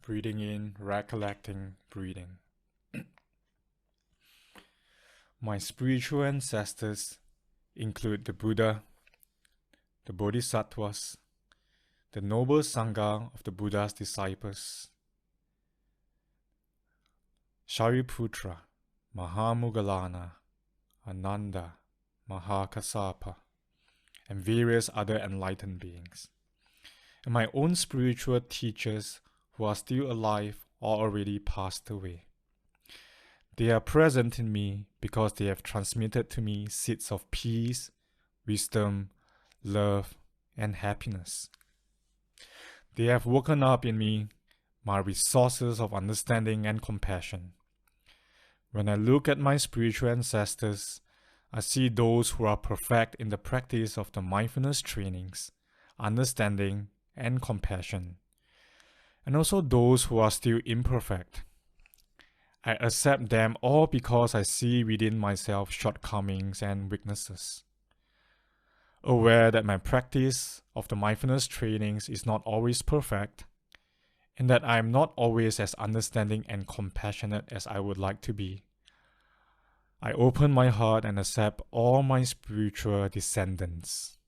Speaker 1: Breathing in, recollecting, breathing. My spiritual ancestors include the Buddha, the Bodhisattvas, the noble Sangha of the Buddha's disciples, Shariputra, Mahamoggallana, Ananda, Mahakassapa, and various other enlightened beings, and my own spiritual teachers who are still alive or already passed away. They are present in me because they have transmitted to me seeds of peace, wisdom, love, and happiness. They have woken up in me my resources of understanding and compassion. When I look at my spiritual ancestors, I see those who are perfect in the practice of the mindfulness trainings, understanding, and compassion, and also those who are still imperfect. I accept them all because I see within myself shortcomings and weaknesses. Aware that my practice of the mindfulness trainings is not always perfect, and that I am not always as understanding and compassionate as I would like to be, I open my heart and accept all my spiritual descendants.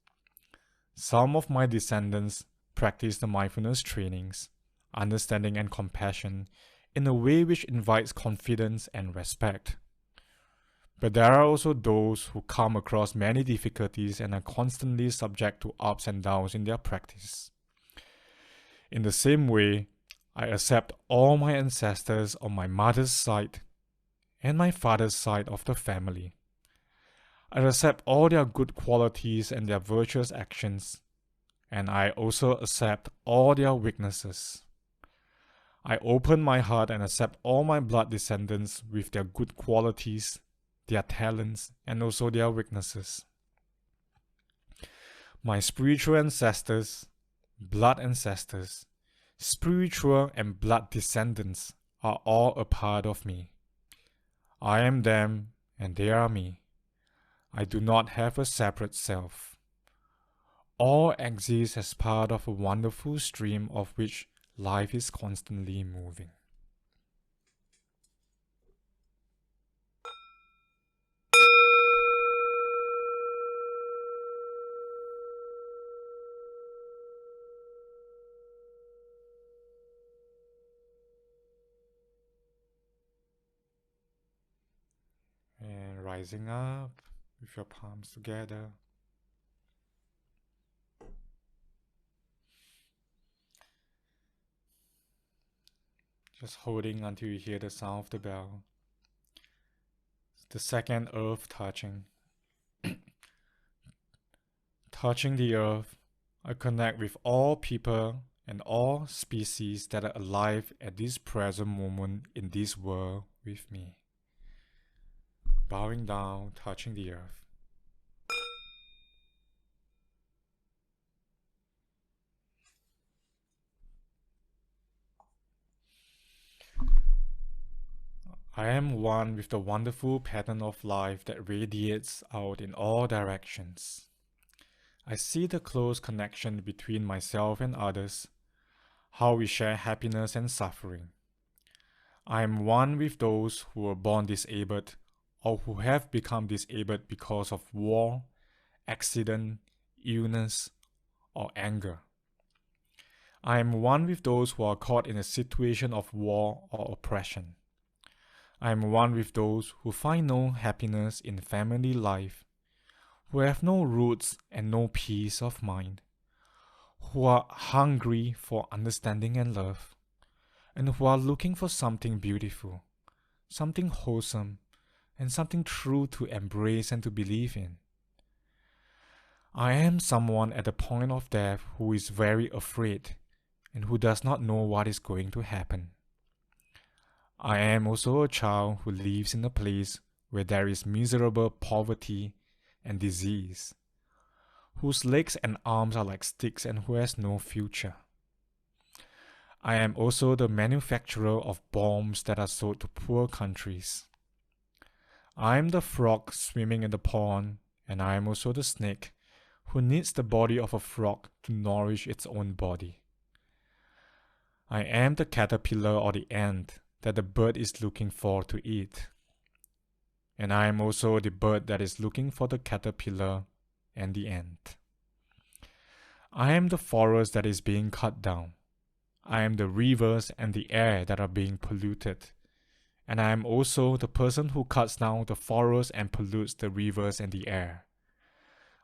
Speaker 1: Some of my descendants practice the mindfulness trainings, understanding and compassion in a way which invites confidence and respect. But there are also those who come across many difficulties and are constantly subject to ups and downs in their practice. In the same way, I accept all my ancestors on my mother's side and my father's side of the family. I accept all their good qualities and their virtuous actions, and I also accept all their weaknesses. I open my heart and accept all my blood descendants with their good qualities, their talents, and also their weaknesses. My spiritual ancestors, blood ancestors, spiritual and blood descendants are all a part of me. I am them and they are me. I do not have a separate self. All exist as part of a wonderful stream of which life is constantly moving. And rising up with your palms together. Just holding until you hear the sound of the bell. The second earth touching. Touching the earth, I connect with all people and all species that are alive at this present moment in this world with me. Bowing down, touching the earth. I am one with the wonderful pattern of life that radiates out in all directions. I see the close connection between myself and others, how we share happiness and suffering. I am one with those who were born disabled or who have become disabled because of war, accident, illness, or anger. I am one with those who are caught in a situation of war or oppression. I am one with those who find no happiness in family life, who have no roots and no peace of mind, who are hungry for understanding and love, and who are looking for something beautiful, something wholesome, and something true to embrace and to believe in. I am someone at the point of death who is very afraid and who does not know what is going to happen. I am also a child who lives in a place where there is miserable poverty and disease, whose legs and arms are like sticks and who has no future. I am also the manufacturer of bombs that are sold to poor countries. I am the frog swimming in the pond, and I am also the snake who needs the body of a frog to nourish its own body. I am the caterpillar or the ant that the bird is looking for to eat. And I am also the bird that is looking for the caterpillar and the ant. I am the forest that is being cut down. I am the rivers and the air that are being polluted. And I am also the person who cuts down the forest and pollutes the rivers and the air.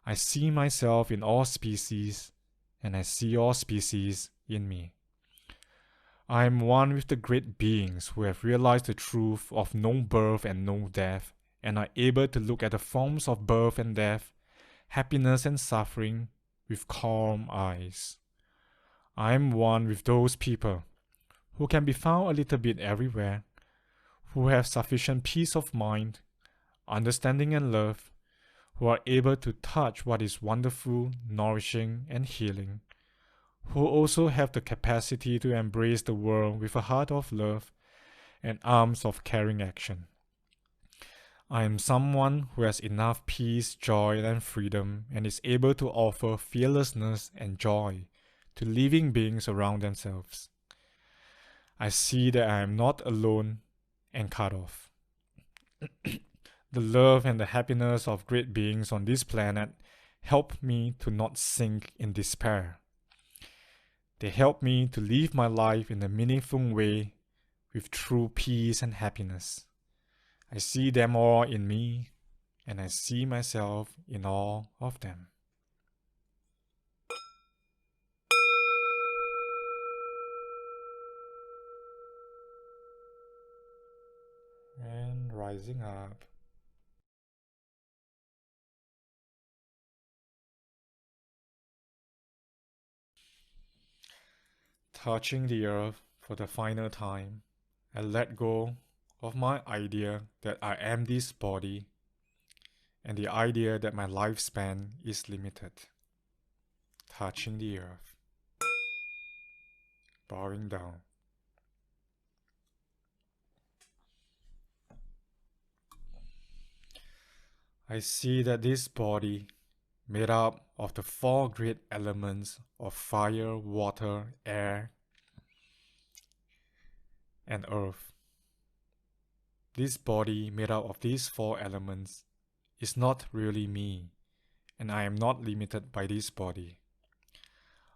Speaker 1: I see myself in all species, and I see all species in me. I am one with the great beings who have realized the truth of no birth and no death, and are able to look at the forms of birth and death, happiness and suffering, with calm eyes. I am one with those people who can be found a little bit everywhere, who have sufficient peace of mind, understanding and love, who are able to touch what is wonderful, nourishing, and healing, who also have the capacity to embrace the world with a heart of love and arms of caring action. I am someone who has enough peace, joy, and freedom and is able to offer fearlessness and joy to living beings around themselves. I see that I am not alone and cut off. The love and the happiness of great beings on this planet help me to not sink in despair. They help me to live my life in a meaningful way with true peace and happiness. I see them all in me, and I see myself in all of them. And rising up. Touching the earth for the final time, I let go of my idea that I am this body and the idea that my lifespan is limited. Touching the earth. Bowing down. I see that this body, made up of the four great elements of fire, water, air, and earth. This body, made up of these four elements, is not really me, and I am not limited by this body.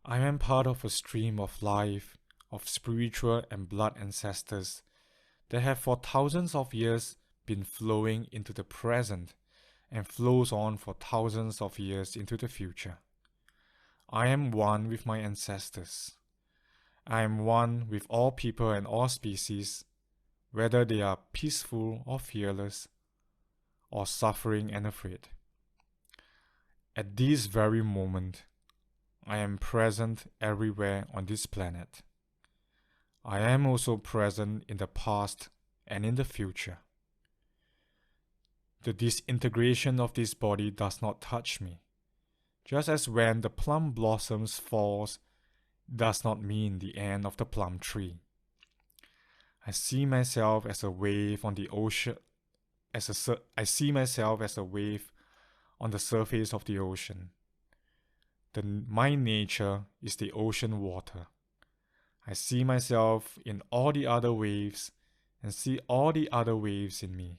Speaker 1: I am part of a stream of life, of spiritual and blood ancestors that have for thousands of years been flowing into the present and flows on for thousands of years into the future. I am one with my ancestors. I am one with all people and all species, whether they are peaceful or fearless, or suffering and afraid. At this very moment, I am present everywhere on this planet. I am also present in the past and in the future. The disintegration of this body does not touch me, just as when the plum blossoms falls does not mean the end of the plum tree. I see myself as a wave on the ocean. I see myself as a wave on the surface of the ocean. My nature is the ocean water. I see myself in all the other waves and see all the other waves in me.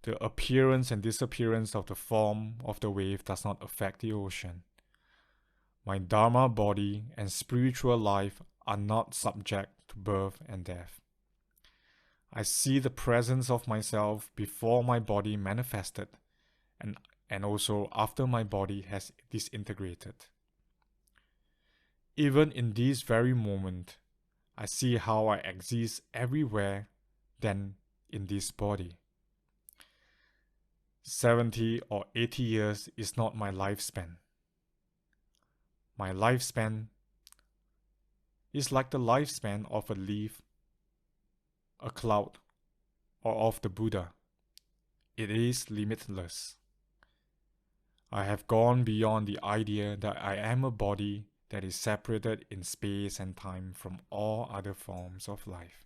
Speaker 1: The appearance and disappearance of the form of the wave does not affect the ocean. My Dharma body and spiritual life are not subject to birth and death. I see the presence of myself before my body manifested and also after my body has disintegrated. Even in this very moment, I see how I exist everywhere than in this body. 70 or 80 years is not my lifespan. My lifespan is like the lifespan of a leaf, a cloud, or of the Buddha. It is limitless. I have gone beyond the idea that I am a body that is separated in space and time from all other forms of life.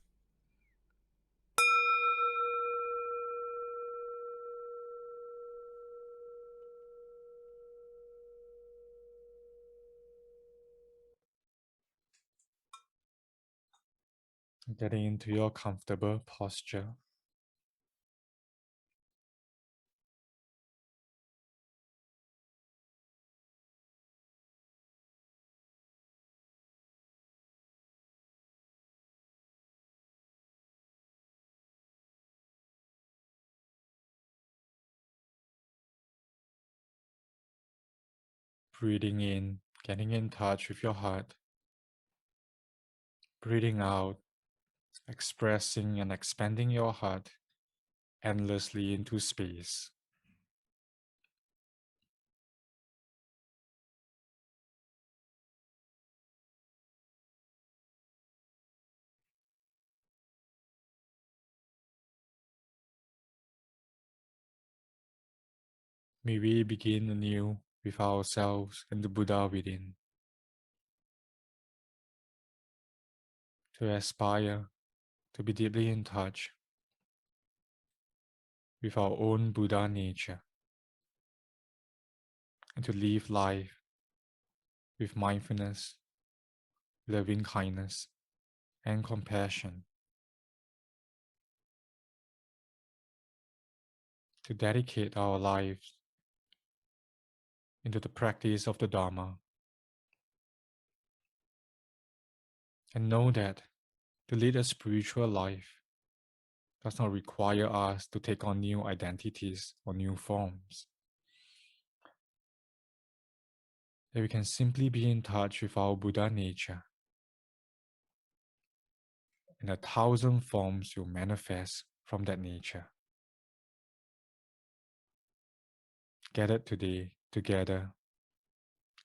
Speaker 1: Getting into your comfortable posture. Breathing in, getting in touch with your heart. Breathing out, expressing and expanding your heart endlessly into space. May we begin anew with ourselves and the Buddha within, to aspire to be deeply in touch with our own Buddha nature, and to live life with mindfulness, loving kindness, and compassion, to dedicate our lives into the practice of the Dharma, and know that to lead a spiritual life does not require us to take on new identities or new forms. That we can simply be in touch with our Buddha nature, and 1,000 forms will manifest from that nature. Gathered today together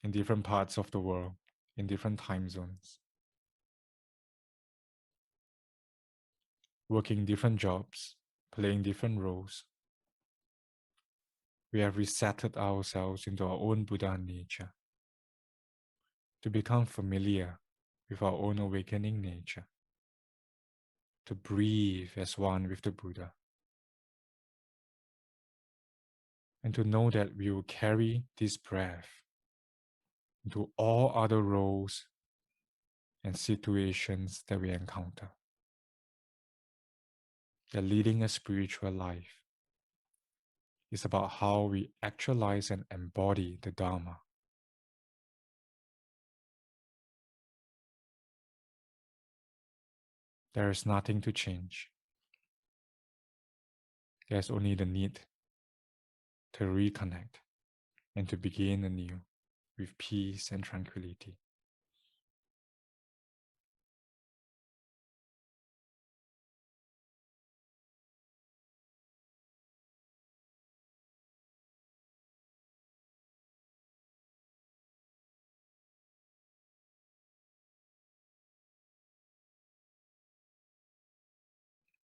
Speaker 1: in different parts of the world, in different time zones, working different jobs, playing different roles. We have resetted ourselves into our own Buddha nature to become familiar with our own awakening nature, to breathe as one with the Buddha, and to know that we will carry this breath into all other roles and situations that we encounter. That leading a spiritual life is about how we actualize and embody the Dharma. There is nothing to change. There's only the need to reconnect and to begin anew with peace and tranquility.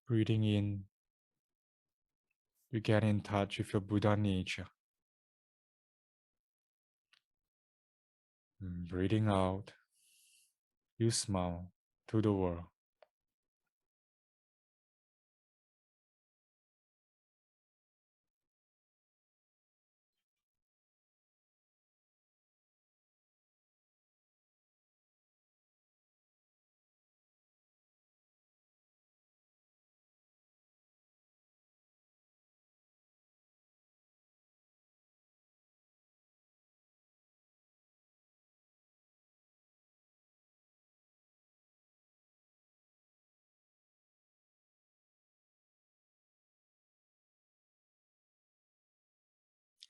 Speaker 1: Breathing in, you get in touch with your Buddha nature. Breathing out, you smile to the world.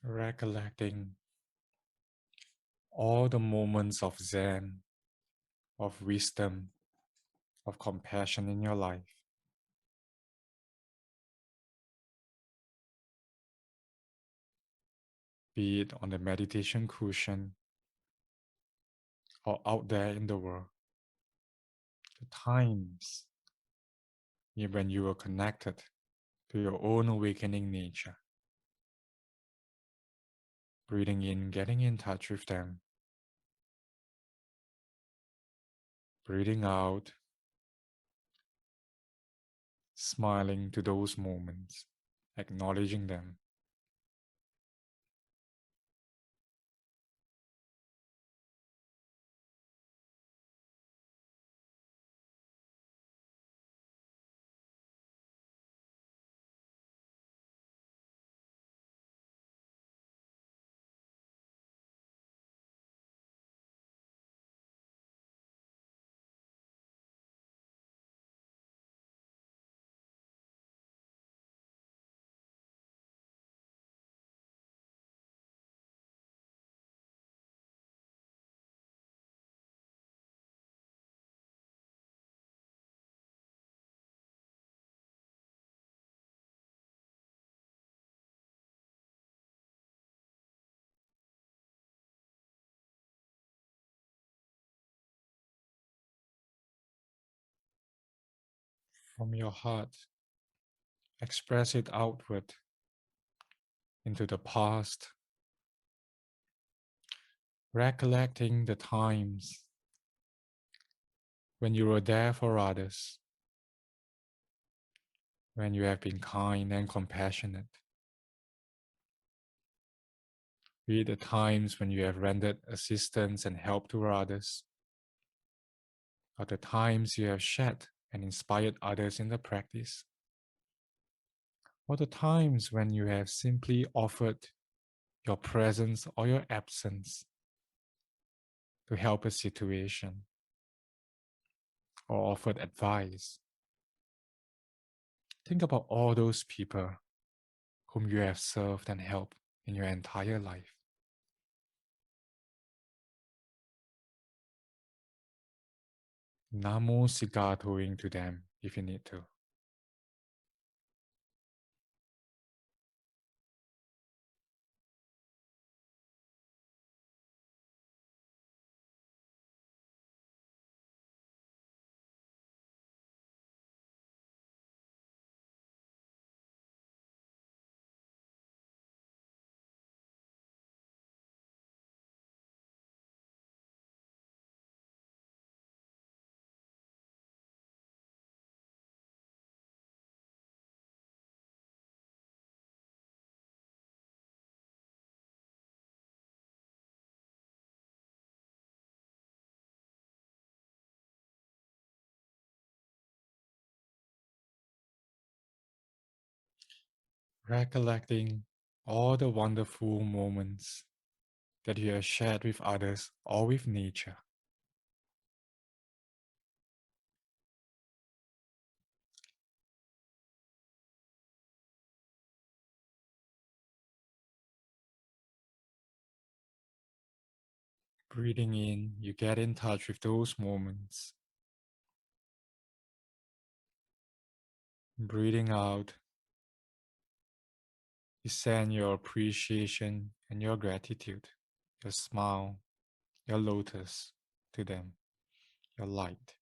Speaker 1: Recollecting all the moments of Zen, of wisdom, of compassion in your life. Be it on the meditation cushion or out there in the world. The times when you were connected to your own awakening nature. Breathing in, getting in touch with them. Breathing out, smiling to those moments, acknowledging them. From your heart, express it outward into the past, recollecting the times when you were there for others, when you have been kind and compassionate. Be it the times when you have rendered assistance and help to others, or the times you have shared and inspired others in the practice, or the times when you have simply offered your presence or your absence to help a situation, or offered advice. Think about all those people whom you have served and helped in your entire life. Namo Sigatoing to them if you need to. Recollecting all the wonderful moments that you have shared with others or with nature. Breathing in, you get in touch with those moments. Breathing out, you send your appreciation and your gratitude, your smile, your lotus to them, your light.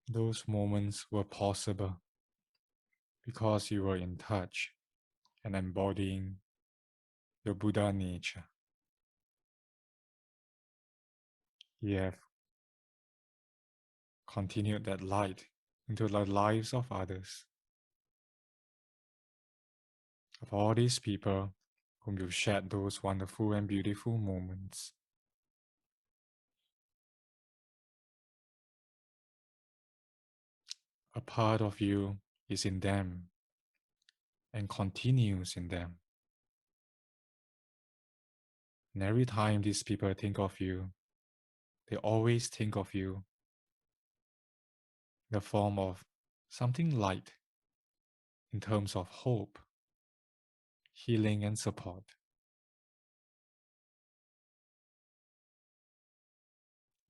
Speaker 1: Those moments were possible because you were in touch and embodying your Buddha nature. You have continued that light into the lives of others, of all these people whom you shared those wonderful and beautiful moments. A part of you is in them and continues in them. And every time these people think of you, they always think of you in the form of something light in terms of hope, healing, and support.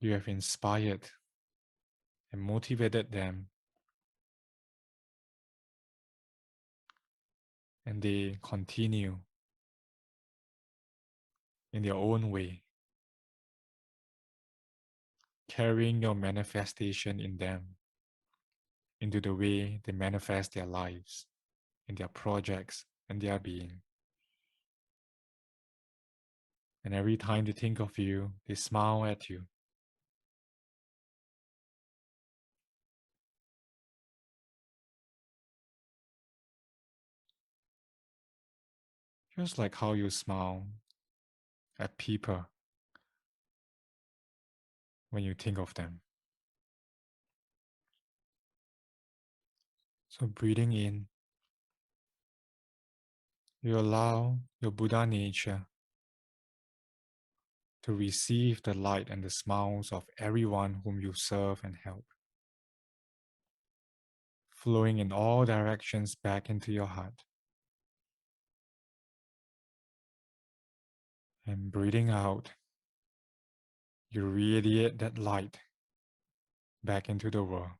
Speaker 1: You have inspired and motivated them, and they continue in their own way, carrying your manifestation in them into the way they manifest their lives, in their projects and their being. And every time they think of you, they smile at you. Just like how you smile at people when you think of them. So breathing in, you allow your Buddha nature to receive the light and the smiles of everyone whom you serve and help, flowing in all directions back into your heart. And breathing out, you radiate that light back into the world.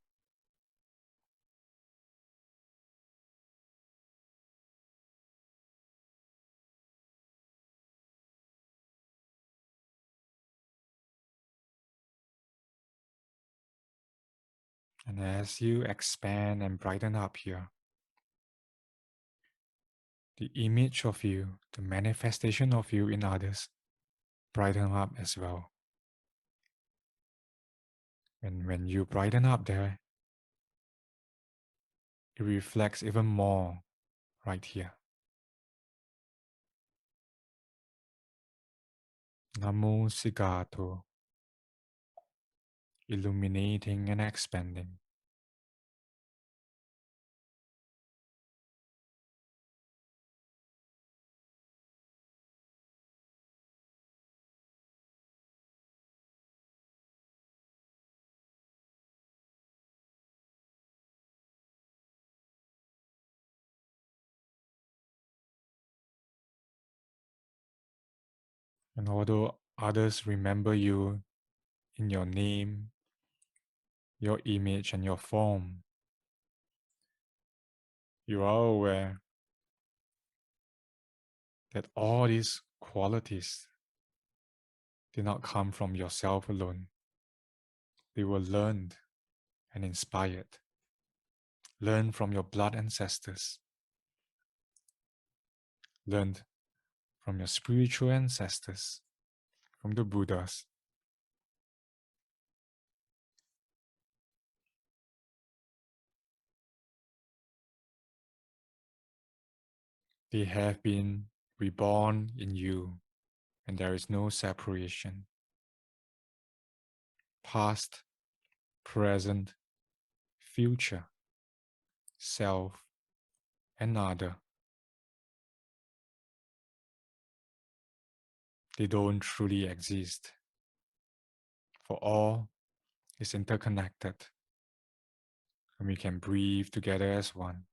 Speaker 1: And as you expand and brighten up here, the image of you, the manifestation of you in others, brighten up as well. And when you brighten up there, it reflects even more right here. Namo Sigato, illuminating and expanding. And although others remember you in your name, your image, and your form, you are aware that all these qualities did not come from yourself alone. They were learned and inspired, learned from your blood ancestors, learned from your spiritual ancestors, from the Buddhas. They have been reborn in you, and there is no separation. Past, present, future, self, and other. They don't truly exist, for all is interconnected, and we can breathe together as one.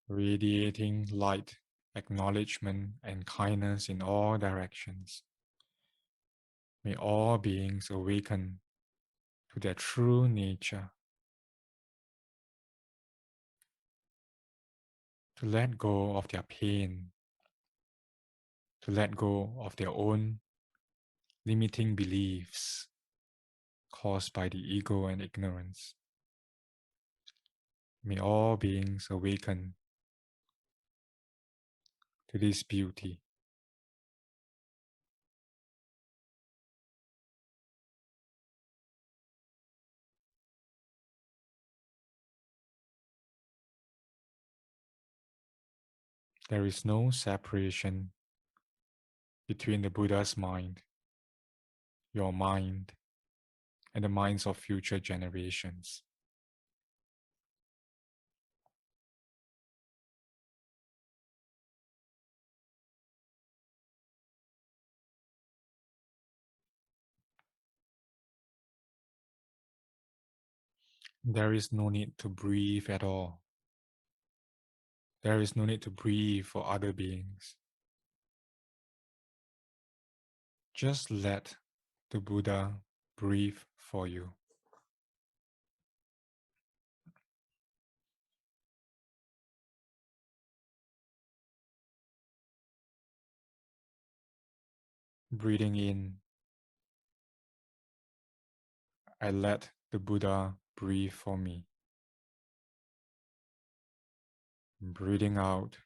Speaker 1: Radiating light, acknowledgement, and kindness in all directions. May all beings awaken to their true nature to let go of their pain, to let go of their own limiting beliefs caused by the ego and ignorance. May all beings awaken to this beauty. There is no separation between the Buddha's mind, your mind, and the minds of future generations. There is no need to breathe at all. There is no need to breathe for other beings. Just let the Buddha breathe for you. Breathing in, I let the Buddha breathe for me. Breathing out,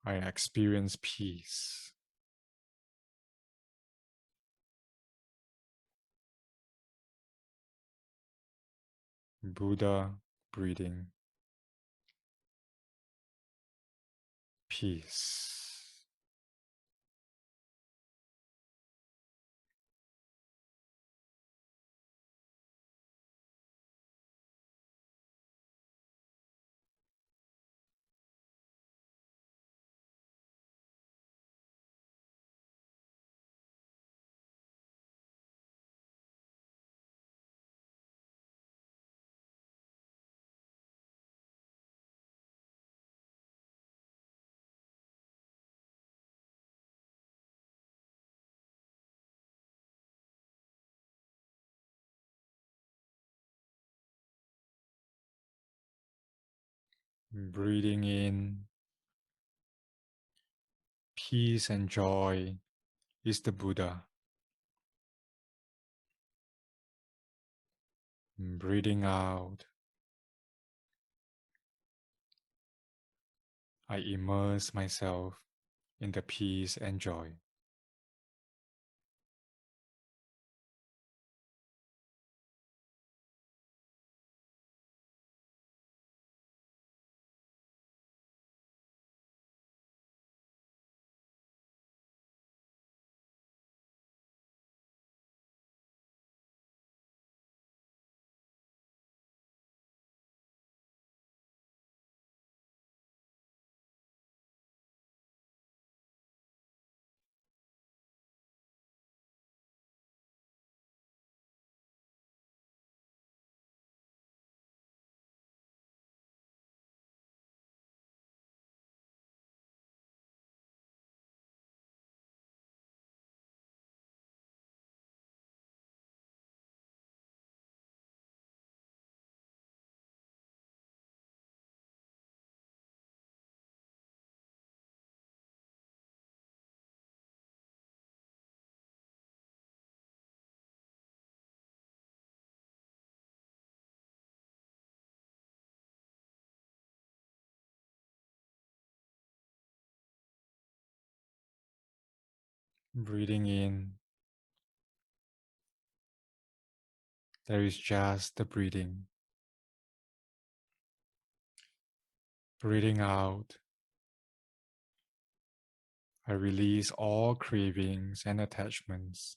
Speaker 1: I experience peace. Buddha breathing, peace. Breathing in, peace and joy is the Buddha. Breathing out, I immerse myself in the peace and joy. Breathing in, there is just the breathing. Breathing out, I release all cravings and attachments.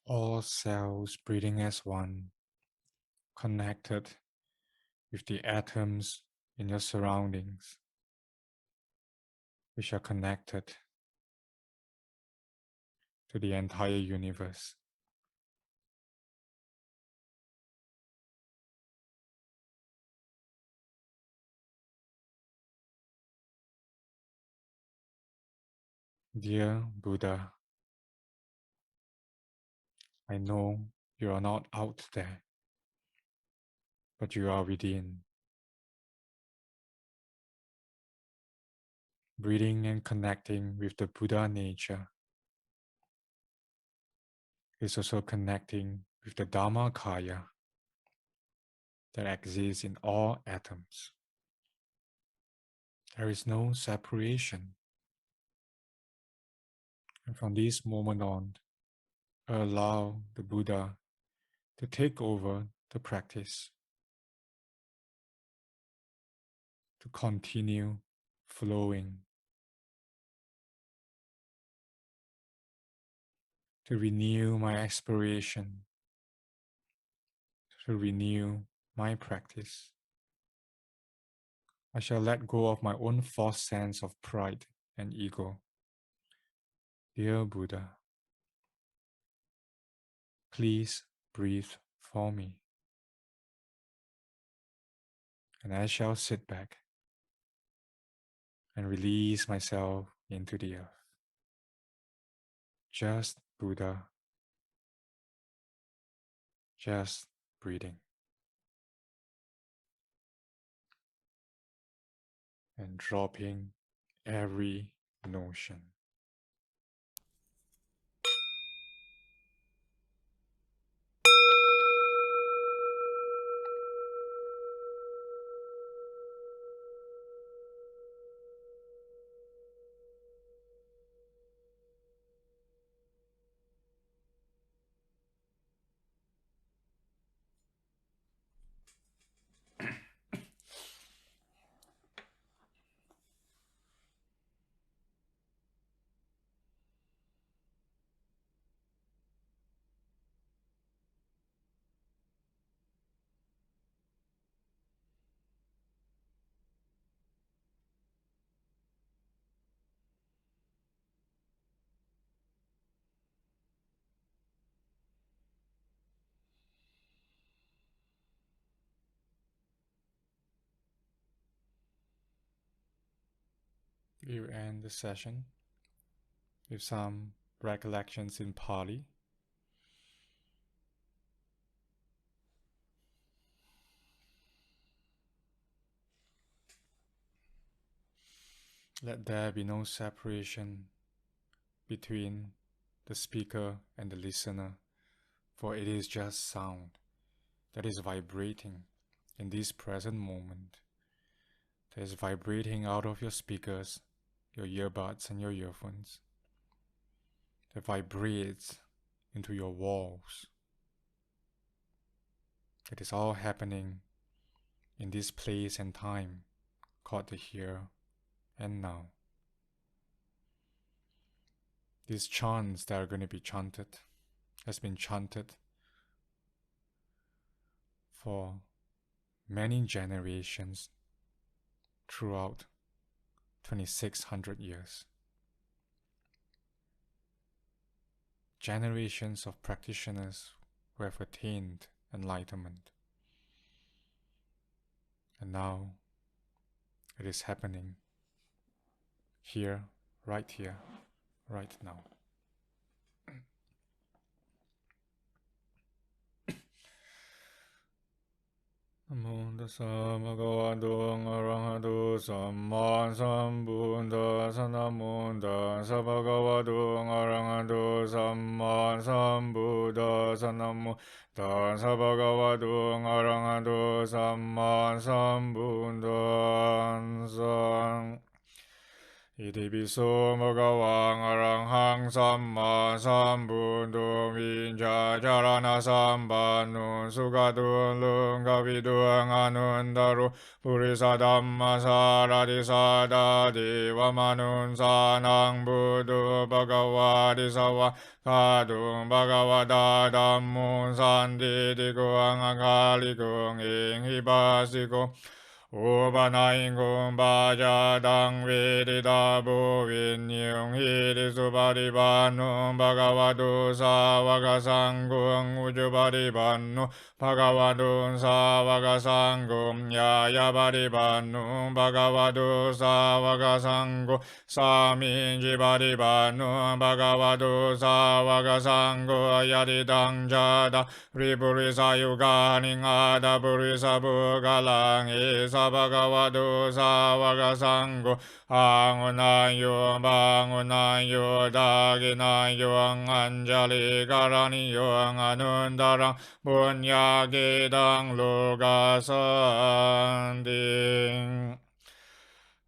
Speaker 1: All cells breathing as one, connected with the atoms in your surroundings, which are connected to the entire universe. Dear Buddha, I know you are not out there, but you are within. Breathing and connecting with the Buddha nature is also connecting with the Dhammakaya that exists in all atoms. There is no separation. And from this moment on, allow the Buddha to take over the practice, to continue flowing, to renew my aspiration, to renew my practice. I shall let go of my own false sense of pride and ego. Dear Buddha, please breathe for me. And I shall sit back and release myself into the earth. Just Buddha, just breathing. And dropping every notion. We will end the session with some recollections in Pali. Let there be no separation between the speaker and the listener, for it is just sound that is vibrating in this present moment. That is vibrating out of your speakers, your earbuds and your earphones. That vibrates into your walls. It is all happening in this place and time called the here and now. These chants that are going to be chanted has been chanted for many generations throughout 2600 years. Generations of practitioners who have attained enlightenment. And now it is happening here, right now. Namo tassa bhagavato arahato samma sambuddhassa. Namo tassa bhagavato arahato samma sambuddhassa. Namo tassa bhagavato arahato samma sambuddhassa. Iti piso bhagawang arahang samma sambuddho vinca charana sampanno sukadun lungkavidung anundaru purisa dhamma sarati sadati vamanun sanang buddho bhagavati sawa kadung bhagavata dhammo sanditi angakalikung ing hibasiko Upanayingung bhajadang vididabhu vinyung hidisupadipannu bhagavatu savagasangung ujupadipannu bhagavatu savagasangung yayapadipannu bhagavatu savagasangung saminjipadipannu bhagavatu savagasangung yadidang jada Ripurisa yugani ngada purisa bugalang isa bhagavatu savagasango angunayo bangunayo daginayo anjali karaniyo anundarang punyagidang lugasanding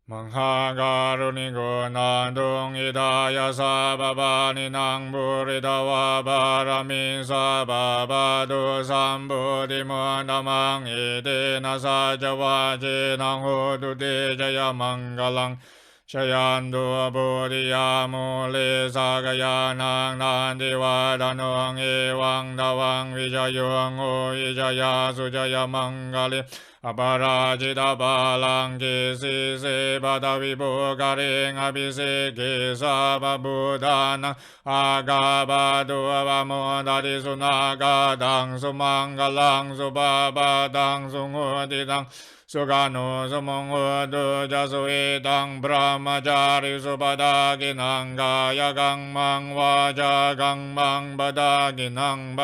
Speaker 1: Manghagarunigo nandung idaya sababani nang buridawa barami sababadu sambudi mundamang idina sajawaji nang huduti jaya manggalang Shayandu buddhiya muli sagayanang nandiwadanung iwang dawang vijayung ujaya sujaya manggali Aparajita balang kisi se badawi bukaring abisi kisa babudana agabadu avamudari sunagadang sumanggalang subabadang sungudidang Sugano sumungudu jasuitang brahmacari subadaginang gayagang mang wajagang mang badaginang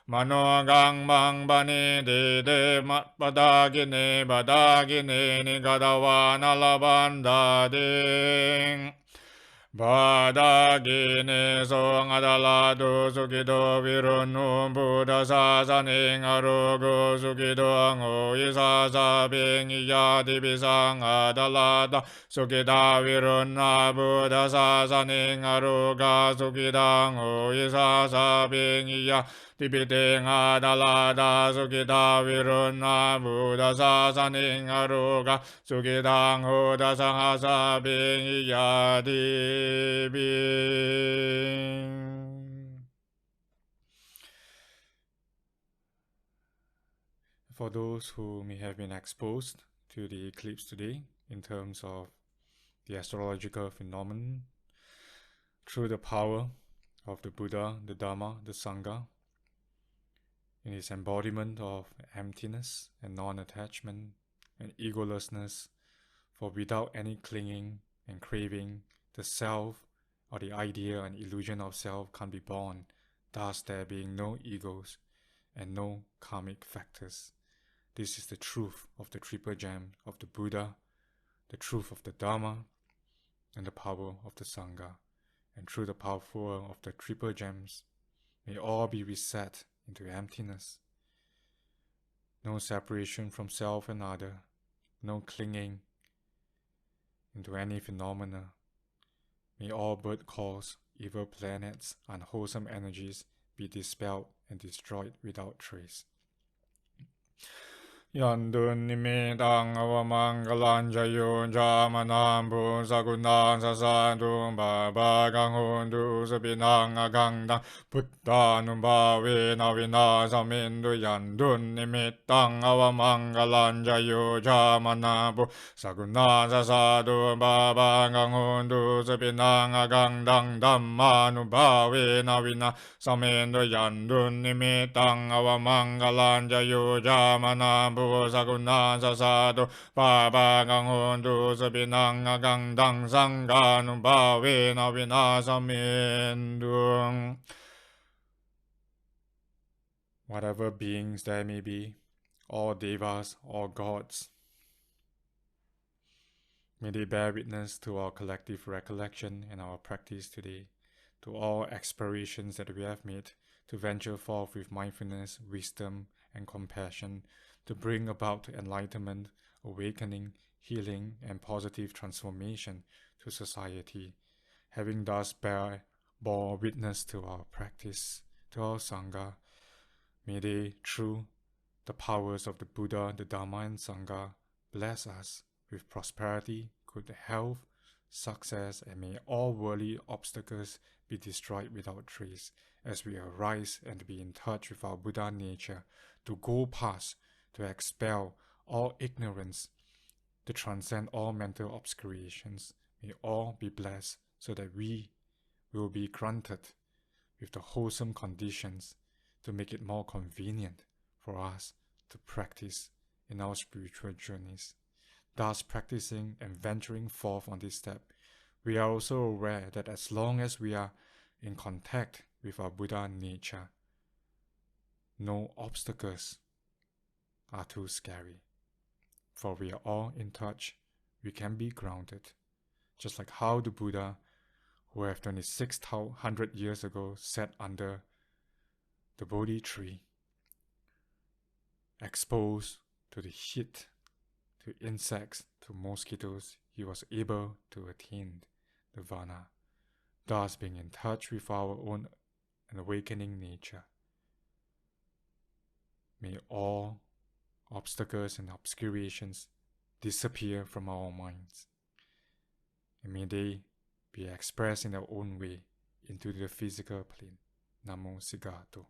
Speaker 1: Manogang mang bani de badagini badagini ni gadawana labanda ding Badagini song adaladu sukido virunu buddha sasaning arugo sukido ngo isa sabing iyadi bisang adalada sukida viruna buddha sasaning aruga sukida ngo isa sabing iya Tipiting adalada sukita viruna buddha sasaning aruga sukitang huda sanghasa bing yadibing. For those who may have been exposed to the eclipse today in terms of the astrological phenomenon, through the power of the Buddha, the Dharma, the Sangha, in its embodiment of emptiness and non-attachment and egolessness, for without any clinging and craving, the self or the idea and illusion of self can't be born, thus there being no egos and no karmic factors. This is the truth of the triple gem of the Buddha, the truth of the Dharma, and the power of the Sangha. And through the power of the triple gems, may all be reset into emptiness. No separation from self and other, no clinging into any phenomena. May all bird calls, evil planets, unwholesome energies be dispelled and destroyed without trace. Yandun nimitang avamangalan jayo jamanam pusakundan sasadum babagang hundu sabinang agangdang puttanum bhavena vinasamindu yandun nimitang avamangalan jayo jamanam pusakundan sasadum babagang hundu sabinang agangdang dhammanu bhavena vinasamindu yandun nimitang avamangalan jayo jamanam Sagunan sasado pabagang hundu sabinang agangdang sangganum bhavena vinasamindung. Whatever beings there may be, all devas, all gods, may they bear witness to our collective recollection and our practice today, to all explorations that we have made, to venture forth with mindfulness, wisdom, and compassion, to bring about enlightenment, awakening, healing, and positive transformation to society, having thus bore witness to our practice, to our Sangha. May they, through the powers of the Buddha, the Dharma, and Sangha, bless us with prosperity, good health, success, and may all worldly obstacles be destroyed without trace as we arise and be in touch with our Buddha nature, to go past, to expel all ignorance, to transcend all mental obscurations. May all be blessed so that we will be granted with the wholesome conditions to make it more convenient for us to practice in our spiritual journeys. Thus, practicing and venturing forth on this step, we are also aware that as long as we are in contact with our Buddha nature, no obstacles are too scary. For we are all in touch, we can be grounded. Just like how the Buddha, who have 2600 years ago sat under the Bodhi tree, exposed to the heat, to insects, to mosquitoes, he was able to attain nirvana, thus being in touch with our own awakening nature. May all obstacles and obscurations disappear from our minds, and may they be expressed in their own way into the physical plane. Namo Sigato.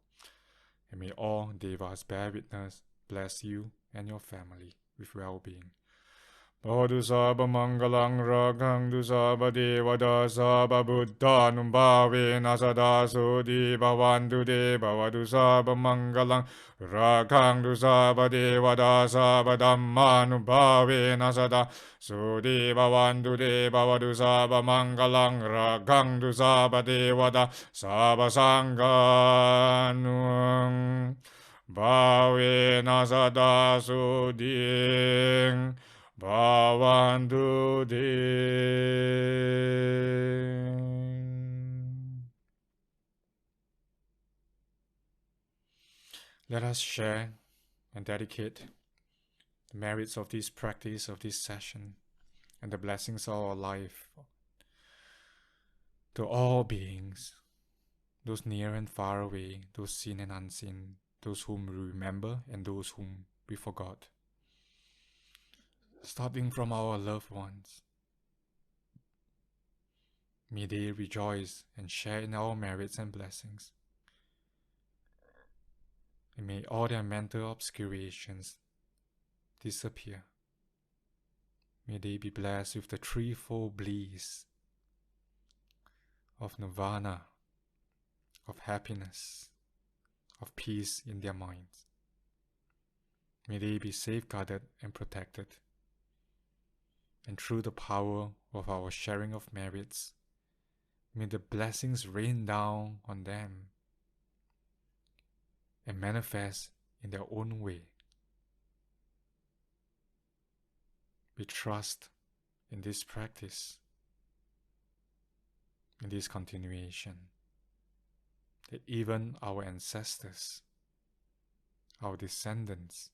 Speaker 1: And may all devas bear witness, bless you and your family with well-being. Bhavadu sabha mangalang ragang du sabha devada sabha buddha numbhave nasada sudi bhavantu de bhavadu sabha mangalang ragang du sabha devada sabha dhamma numbhave nasada sudi bhavantu de bhavadu sabha mangalang ragang du sabha devada sabha sangha bhave nasada sudi Bhavantu de. Let us share and dedicate the merits of this practice, of this session, and the blessings of our life to all beings, those near and far away, those seen and unseen, those whom we remember and those whom we forgot. Starting from our loved ones. May they rejoice and share in our merits and blessings. And may all their mental obscurations disappear. May they be blessed with the threefold bliss of nirvana, of happiness, of peace in their minds. May they be safeguarded and protected. And through the power of our sharing of merits, may the blessings rain down on them and manifest in their own way. We trust in this practice, in this continuation, that even our ancestors, our descendants,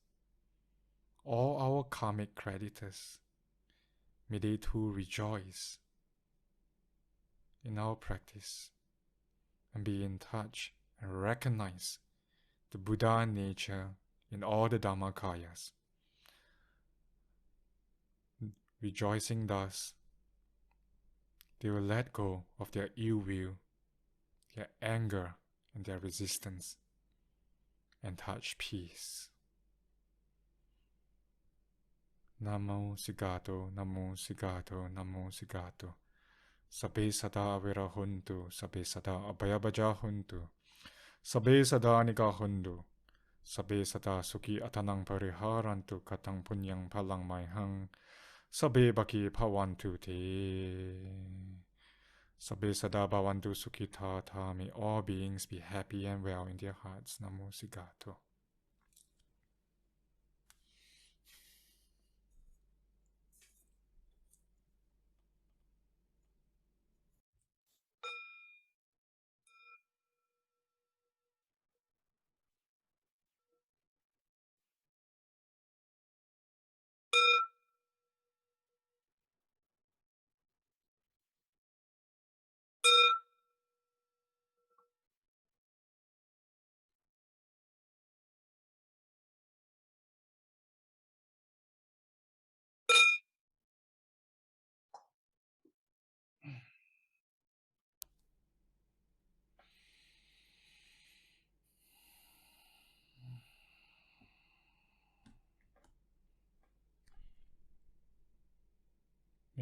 Speaker 1: all our karmic creditors, may they too rejoice in our practice and be in touch and recognize the Buddha nature in all the Dhammakayas. Rejoicing thus, they will let go of their ill will, their anger, and their resistance, and touch peace. Namo Sigato, Namo Sigato, Namo Sigato. Sabbe sada virahuntu, sabbe sada abhayabaja huntu, sabbe sada nikahuntu, sabbe sada suki atanang pariharantu katang punyang palang maihang, sabbe baki pawantu te. Sabbe sada bhavantu sukhita. May all beings be happy and well in their hearts. Namo Sigato.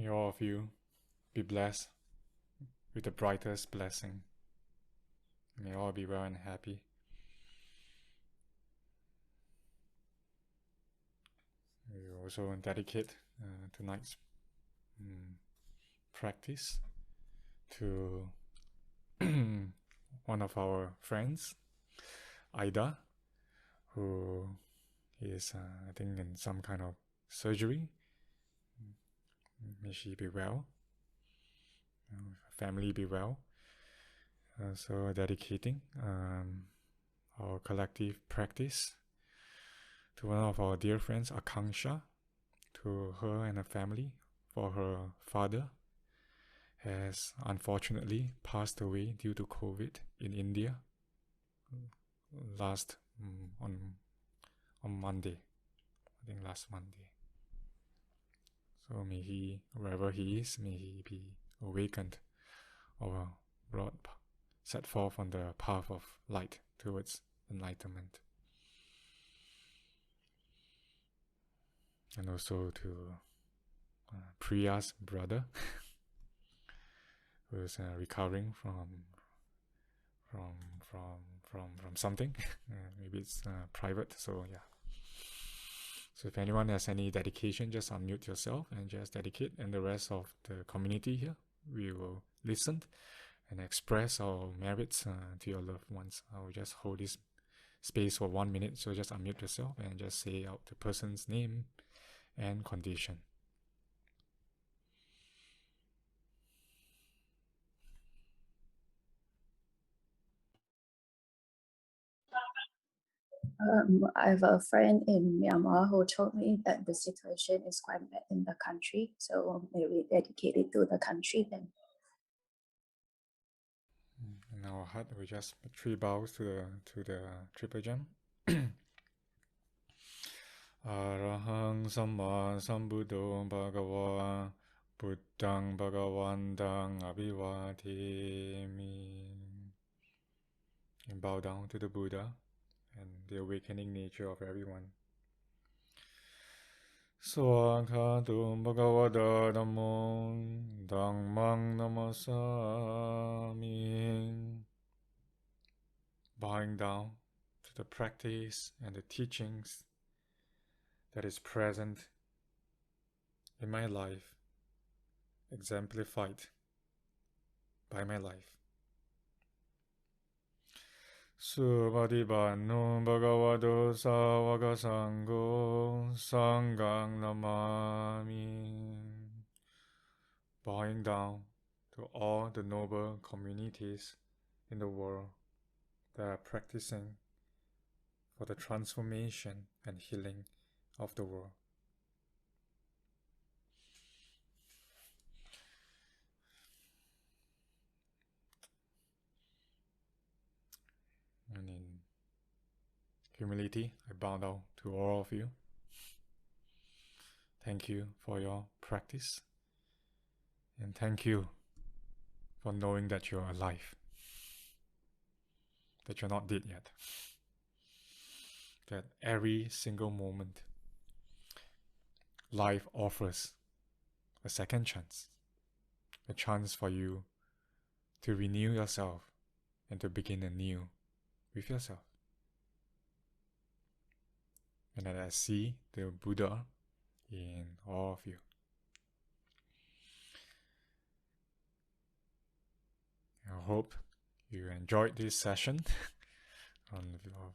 Speaker 1: May all of you be blessed with the brightest blessing. May all be well and happy. We also dedicate tonight's practice to one of our friends, Ida, who is, I think, in some kind of surgery. May she be well, family be well. So dedicating our collective practice to one of our dear friends, Akanksha, to her and her family, for her father has unfortunately passed away due to COVID in India last on Monday. I think last Monday. So may he, wherever he is, may he be awakened or set forth on the path of light towards enlightenment. And also to Priya's brother, who is recovering from something. Maybe it's private. So yeah. So if anyone has any dedication, just unmute yourself and just dedicate. And the rest of the community here, we will listen and express our merits to your loved ones. I will just hold this space for 1 minute. So just unmute yourself and just say out the person's name and condition.
Speaker 2: I have a friend in Myanmar who told me that the situation is quite bad in the country, so maybe dedicate it to the country then.
Speaker 1: In our heart, we just 3 bows to the triple gem. Arahang Samma Sambuddho Bhagava Buddhang Bhagavantang Abhivatemi. And bow down to the Buddha and the awakening nature of everyone. Swakhatum Bhagavata Dhammo Dhammang Namasami. Bowing down to the practice and the teachings that is present in my life, exemplified by my life. Subhadibano Bhagavato Sāvaka Sangho Sanghang Namami. Bowing down to all the noble communities in the world that are practicing for the transformation and healing of the world. And in humility, I bow down to all of you. Thank you for your practice. And thank you for knowing that you're alive. That you're not dead yet. That every single moment, life offers a second chance. A chance for you to renew yourself and to begin anew with yourself. And that I see the Buddha in all of you. I hope you enjoyed this session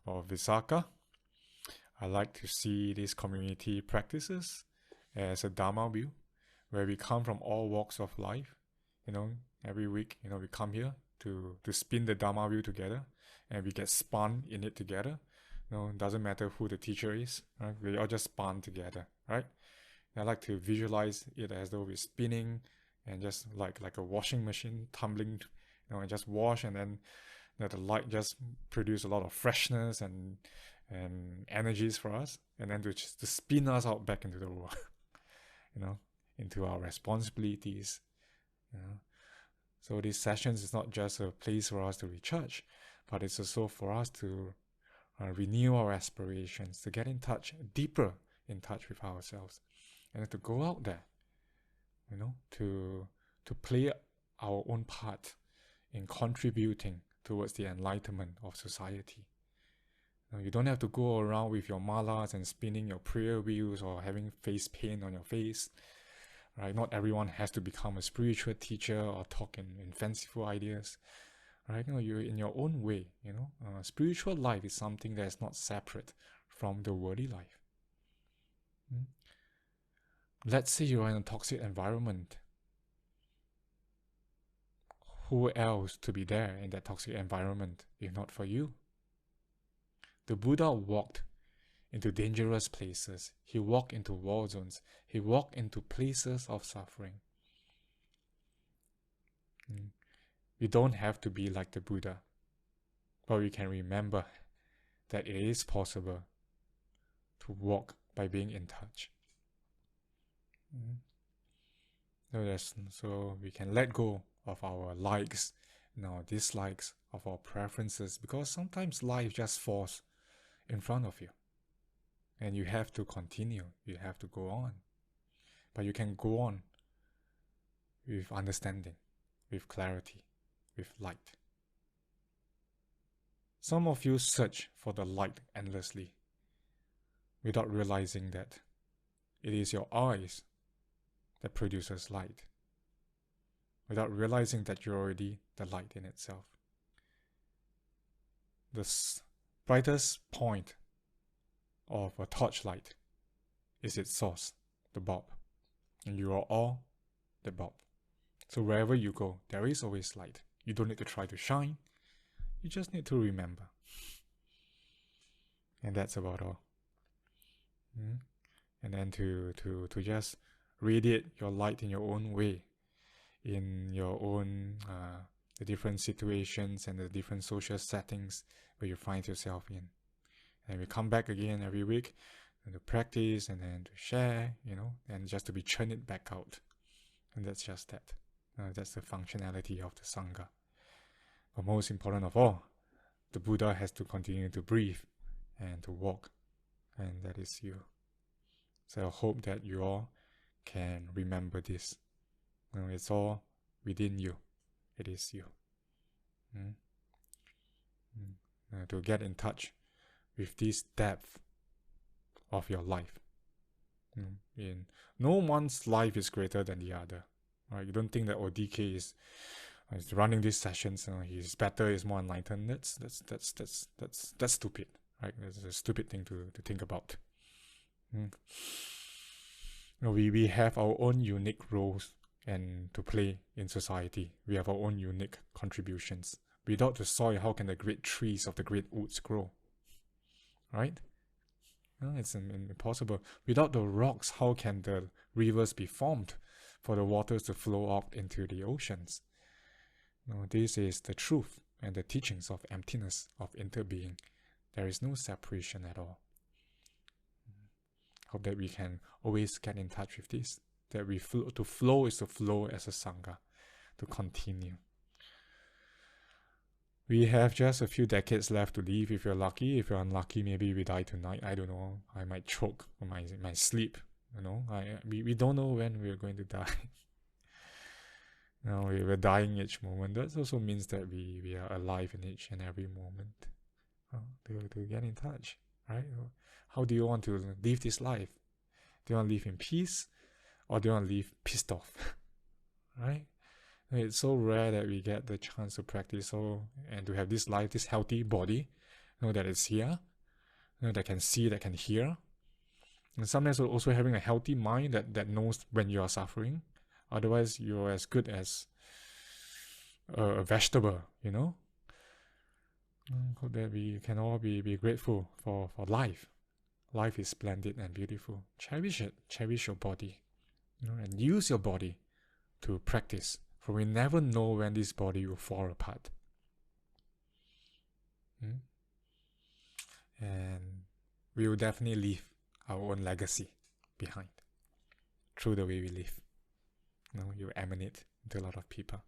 Speaker 1: of Vesak. I like to see these community practices as a Dharma wheel, where we come from all walks of life. Every week, we come here to spin the Dharma wheel together, and we get spun in it together. It doesn't matter who the teacher is, right? We all just spun together, right? And I like to visualize it as though we're spinning and just like a washing machine tumbling, and just wash, and then the light just produce a lot of freshness and energies for us, and then to spin us out back into the world, into our responsibilities. So these sessions is not just a place for us to recharge, but it's also for us to renew our aspirations, to get deeper in touch with ourselves, and to go out there to play our own part in contributing towards the enlightenment of society. You don't have to go around with your malas and spinning your prayer wheels or having face paint on your face. Right? Not everyone has to become a spiritual teacher or talk in fanciful ideas. Right? You're in your own way. Spiritual life is something that is not separate from the worldly life. Let's say you're in a toxic environment. Who else to be there in that toxic environment if not for you? The Buddha walked into dangerous places. He walked into war zones. He walked into places of suffering. We don't have to be like the Buddha, but we can remember that it is possible to walk by being in touch. So we can let go of our likes and our dislikes, of our preferences, because sometimes life just falls in front of you. And you have to continue, you have to go on. But you can go on with understanding, with clarity, with light. Some of you search for the light endlessly without realizing that it is your eyes that produces light, without realizing that you're already the light in itself. The brightest point of a torchlight is its source, the bulb. And you are all the bulb. So wherever you go, there is always light. You don't need to try to shine. You just need to remember. And that's about all. And then to just radiate your light in your own way, in your own the different situations and the different social settings where you find yourself in. And we come back again every week and to practice and then to share, and just to be churn it back out. And that's just that. That's the functionality of the Sangha. But most important of all, the Buddha has to continue to breathe and to walk. And that is you. So I hope that you all can remember this. It's all within you. It is you. To get in touch with this depth of your life. No one's life is greater than the other. Right? You don't think that DK is running these sessions. He's better, he's more enlightened. That's stupid. Right? That's a stupid thing to think about. We have our own unique roles and to play in society. We have our own unique contributions. Without the soil, how can the great trees of the great woods grow? Right? It's impossible. Without the rocks, how can the rivers be formed for the waters to flow out into the oceans? This is the truth and the teachings of emptiness, of interbeing. There is no separation at all. Hope that we can always get in touch with this. That we flow. To flow is to flow as a Sangha, to continue. We have just a few decades left to live if you're lucky. If you're unlucky, maybe we die tonight. I don't know. I might choke on my sleep. We don't know when we're going to die. We're dying each moment. That also means that we are alive in each and every moment. To get in touch, right? How do you want to live this life? Do you want to live in peace, or do you want to live pissed off? Right? It's so rare that we get the chance to practice and to have this life, this healthy body, that is here, that can see, that can hear. And sometimes also having a healthy mind that knows when you are suffering. Otherwise, you're as good as a vegetable, Hope that we can all be grateful for life. Life is splendid and beautiful. Cherish it. Cherish your body. And use your body to practice. For we never know when this body will fall apart. And we will definitely leave our own legacy behind through the way we live. You emanate to a lot of people.